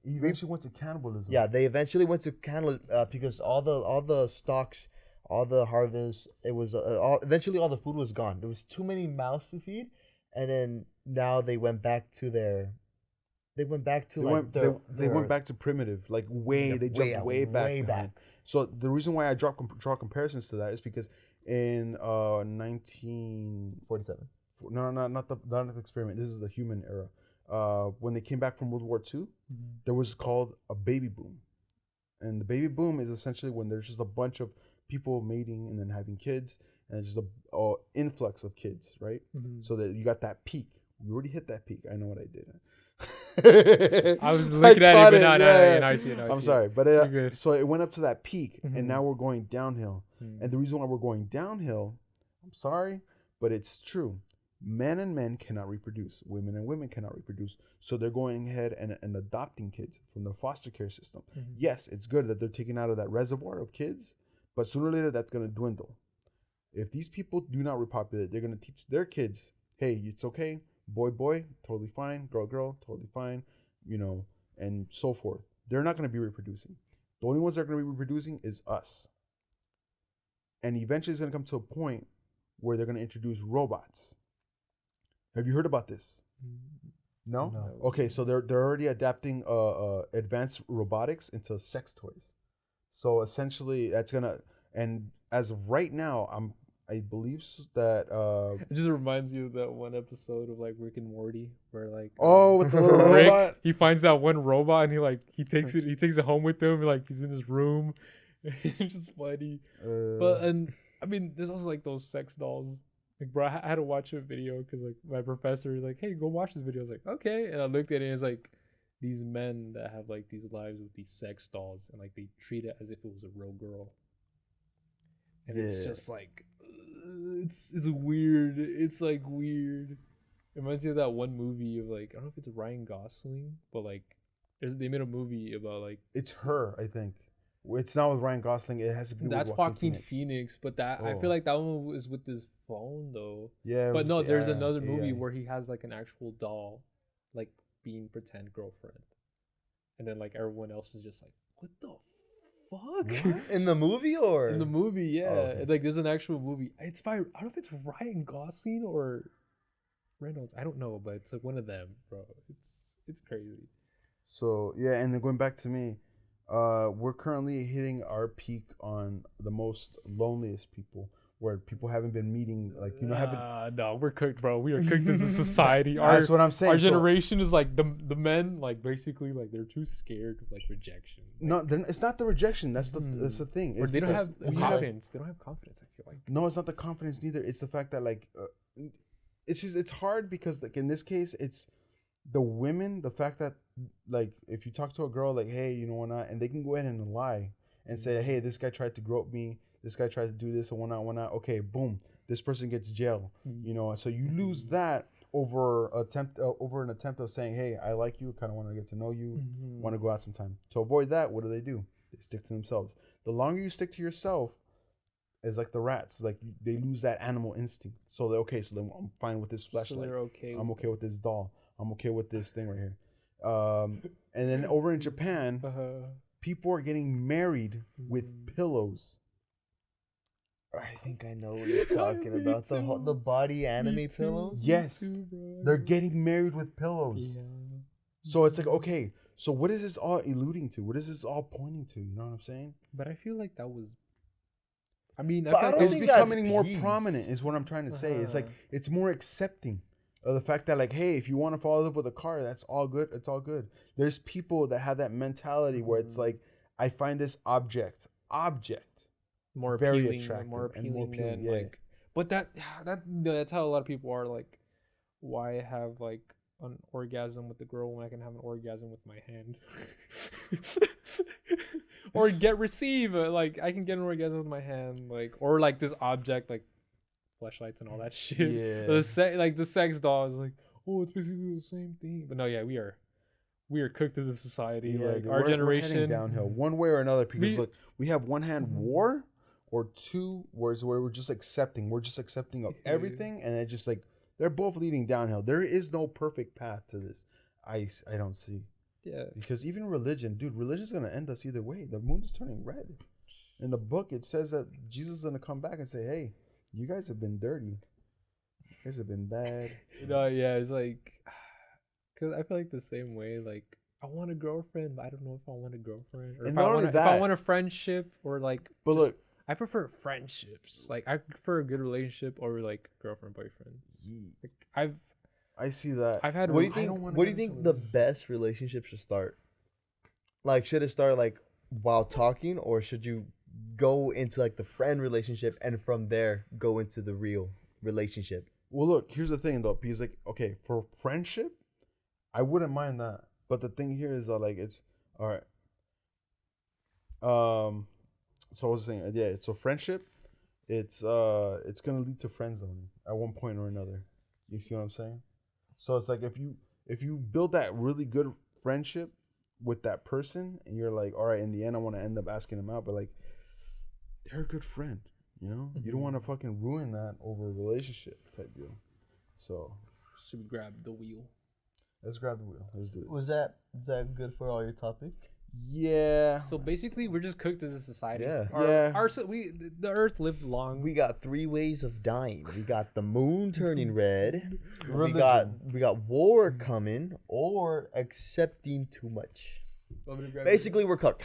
eventually went to cannibalism. yeah, they eventually went to cannibalism because all the stocks, all the harvest, it was eventually all the food was gone. There was too many mouths to feed, and then now they went back to they went back to primitive, like they jumped way back. So the reason why I draw comparisons to that is because in 1947, not the experiment. This is the human era. When they came back from World War II, there was called a baby boom, and the baby boom is essentially when there's just a bunch of people mating and then having kids, and just a influx of kids, right? So that you got that peak. We already hit that peak. I know what I did. I was looking at it, but I see it. I'm sorry, but so it went up to that peak, and now we're going downhill. And the reason why we're going downhill, I'm sorry, but it's true. Men and men cannot reproduce. Women and women cannot reproduce. So they're going ahead and adopting kids from the foster care system. Yes, it's good that they're taking out of that reservoir of kids, but sooner or later that's going to dwindle. If these people do not repopulate, they're going to teach their kids, hey, it's okay. Boy, totally fine. Girl, totally fine. And so forth. They're not going to be reproducing. The only ones that are going to be reproducing is us. And eventually it's going to come to a point where they're going to introduce robots. Have you heard about this? No? Okay, so they're already adapting advanced robotics into sex toys. So essentially that's going to, and as of right now, I believe that. It just reminds you of that one episode of like Rick and Morty where like Oh, with the little Rick, robot. he finds that one robot and he takes it home with him. Like he's in his room. It's just funny. But and I mean, there's also like those sex dolls. Like, bro, I had to watch a video because like my professor was like, "Hey, go watch this video." I was like, "Okay," and I looked at it and it's like these men that have like these lives with these sex dolls and like they treat it as if it was a real girl. And it's just like it's weird. It's like weird. It reminds me of that one movie of like I don't know if it's Ryan Gosling, but like they made a movie about like it's her. I think it's not with Ryan Gosling. It has to be. That's with Joaquin Phoenix, but that I feel like that one was with his phone though. Yeah, but no, there's another movie where he has like an actual doll, like being pretend girlfriend, and then like everyone else is just like, what the fuck? What? In the movie or in the movie? Yeah, okay. like there's an actual movie. It's by I don't know if it's Ryan Gosling or Reynolds. I don't know, but it's like one of them, bro. It's crazy. So yeah, and then going back to me, we're currently hitting our peak on the most loneliest people, where people haven't been meeting, like haven't. No, we're cooked, bro. We are cooked as a society. That's what I'm saying. Our generation is like the men, like basically, like they're too scared of like rejection. No, it's not the rejection. That's the thing. Or It's they don't because have confidence. They don't have confidence. I feel like. No, it's not the confidence neither. It's the fact that like, it's hard because like in this case, it's the women. The fact that like if you talk to a girl like, hey, you know what not, and they can go ahead and lie and say, hey, this guy tried to grope me. This guy tried to do this and whatnot. Okay, boom. This person gets jail. You know, so you lose that over an attempt of saying, hey, I like you, kind of want to get to know you, want to go out sometime. To avoid that, what do? They stick to themselves. The longer you stick to yourself, is like the rats. Like they lose that animal instinct. So they're okay. So then I'm fine with this flashlight. I'm okay with this doll. I'm okay with this thing right here. And then over in Japan, people are getting married with pillows. I think I know what you're talking about. The body anime pillows? Yes. They're getting married with pillows. Yeah. So it's like, okay, so what is this all alluding to? What is this all pointing to? You know what I'm saying? But I feel like that was... I mean, it's becoming more prominent is what I'm trying to say. It's like, it's more accepting of the fact that like, hey, if you want to fall in love with a car, that's all good. It's all good. There's people that have that mentality where it's like, I find this object more very appealing, attractive, more appealing than yeah. like. But that's how a lot of people are like. Why have like an orgasm with the girl when I can have an orgasm with my hand? Or receive like I can get an orgasm with my hand, like, or like this object like fleshlights and all that shit. Yeah. The sex doll is like, oh, it's basically the same thing. But no, yeah, we are cooked as a society. Yeah, like dude, our generation we're heading downhill one way or another because look, we have one hand war or two where we're just accepting. We're just accepting of everything, and it's just like they're both leading downhill. There is no perfect path to this. I don't see. Yeah. Because even religion, dude, religion's gonna end us either way. The moon's turning red. In the book, it says that Jesus is gonna come back and say, "Hey, you guys have been dirty. You guys have been bad." No, yeah, it's like, cause I feel like the same way. Like, I want a girlfriend, but I don't know if I want a girlfriend, or if I want a friendship, or like. But look, I prefer friendships. Like, I prefer a good relationship over like girlfriend boyfriend. Like, I see that. I've had. What do you think the best relationship should start? Like, should it start like while talking, or should you go into like the friend relationship and from there go into the real relationship? Well, look, here's the thing though, because like, okay, for friendship, I wouldn't mind that. But the thing here is that like it's all right. So I was saying, yeah. So friendship, it's gonna lead to friend zoning at one point or another. You see what I'm saying? So it's like if you build that really good friendship with that person, and you're like, all right, in the end, I want to end up asking them out, but like, they're a good friend, you know. You don't want to fucking ruin that over a relationship type deal. So should we grab the wheel? Let's grab the wheel. Let's do this. Is that good for all your topics? Yeah. So basically, we're just cooked as a society. Yeah. The Earth lived long. We got 3 ways of dying. We got the moon turning red. we got war coming, or accepting too much. Basically, we're cooked.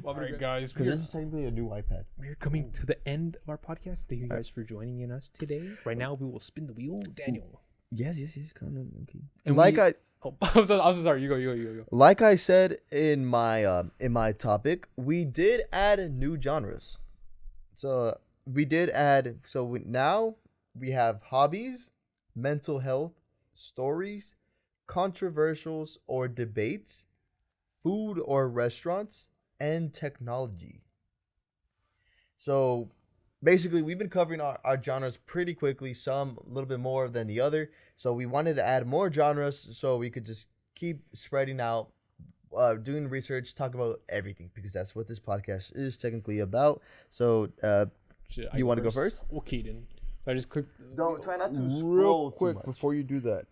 All right, guys. Because this is technically a new iPad. We're coming to the end of our podcast. Thank you guys for joining in us today. Right now, we will spin the wheel. Daniel. Yes, kind of okay. And like I'm so sorry. You go. Like I said in my topic, we did add new genres. So now we have hobbies, mental health, stories, controversials or debates, food or restaurants, and technology. So basically, we've been covering our genres pretty quickly, some a little bit more than the other. So we wanted to add more genres so we could just keep spreading out, doing research, talk about everything, because that's what this podcast is technically about. So you want to go first? Okay, then. So I just clicked. Don't try not to Real quick before you do that.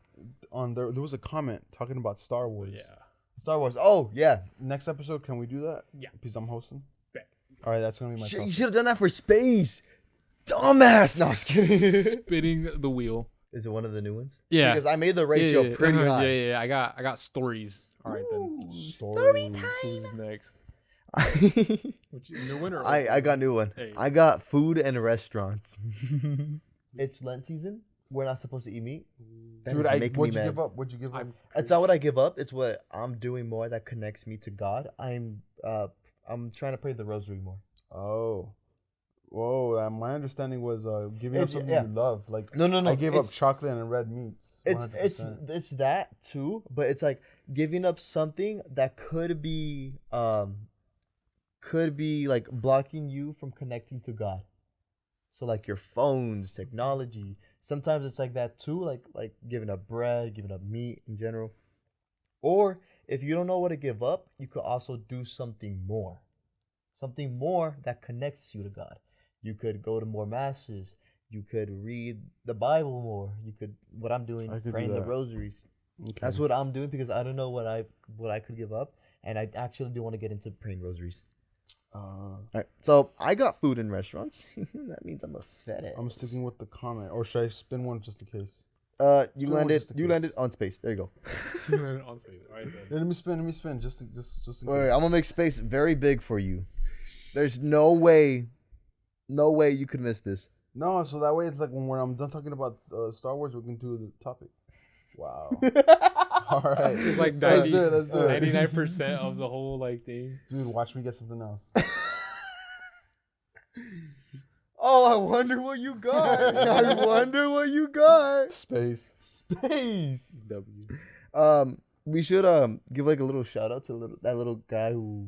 There was a comment talking about Star Wars. Yeah. Star Wars. Oh, yeah. Next episode, can we do that? Yeah. Because I'm hosting. Bet. All right, that's gonna be my. You should have done that for space. Dumbass. No, I was kidding. Spinning the wheel. Is it one of the new ones? Yeah. Because I made the ratio pretty high. Yeah. I got stories. All right, then. Story Who's next? New one or I got new one. Hey. I got food and restaurants. It's Lent season. We're not supposed to eat meat. That Dude, is making what'd me you mad. give up? What'd you give up? It's not what I give up. It's what I'm doing more that connects me to God. I'm trying to pray the rosary more. Oh. Whoa, my understanding was giving up something you love. Like No. I gave up chocolate and red meats. 100%. It's that too, but it's like giving up something that could be like blocking you from connecting to God. So like your phones, technology. Sometimes it's like that too, like giving up bread, giving up meat in general. Or if you don't know what to give up, you could also do something more. Something more that connects you to God. You could go to more masses. You could read the Bible more. You could what I'm doing, praying the rosaries. Okay. That's what I'm doing because I don't know what I could give up, and I actually do want to get into praying rosaries. All right, so I got food in restaurants. That means I'm a fat ass. I'm sticking with the comment, or should I spin one just in case? You landed on space. There you go. You landed on space. All right, then. Let me spin, just in case. Wait, I'm gonna make space very big for you. There's no way you could miss this. No, so that way it's like when I'm done talking about Star Wars, we can do the topic. Wow. All right. It's like let's do it. 99% of the whole like thing. Dude, watch me get something else. Oh, I wonder what you got. Space. We should give like a little shout out to that little guy, the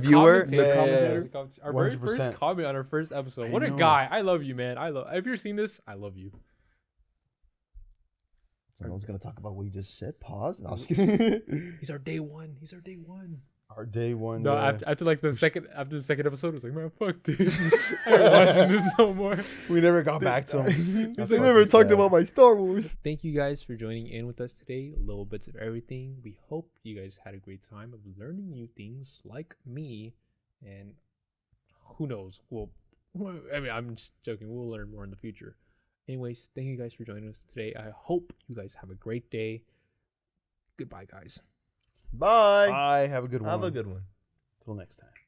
viewer, the commentator. Our very 100%. first comment on our first episode. What a know. guy! I love you, man. If you're seeing this, I love you. Someone's gonna talk about what you just said. Pause. No, I was kidding. He's our day one. Our day one. No, after the second episode, it was like, man, fuck this. I ain't watching this no more. We never got back to him. They never talked about my Star Wars. Thank you guys for joining in with us today. Little bits of everything. We hope you guys had a great time of learning new things like me, and who knows? I'm just joking. We'll learn more in the future. Anyways, thank you guys for joining us today. I hope you guys have a great day. Goodbye, guys. Bye. Bye. Have a good one. Have a good one. Till next time.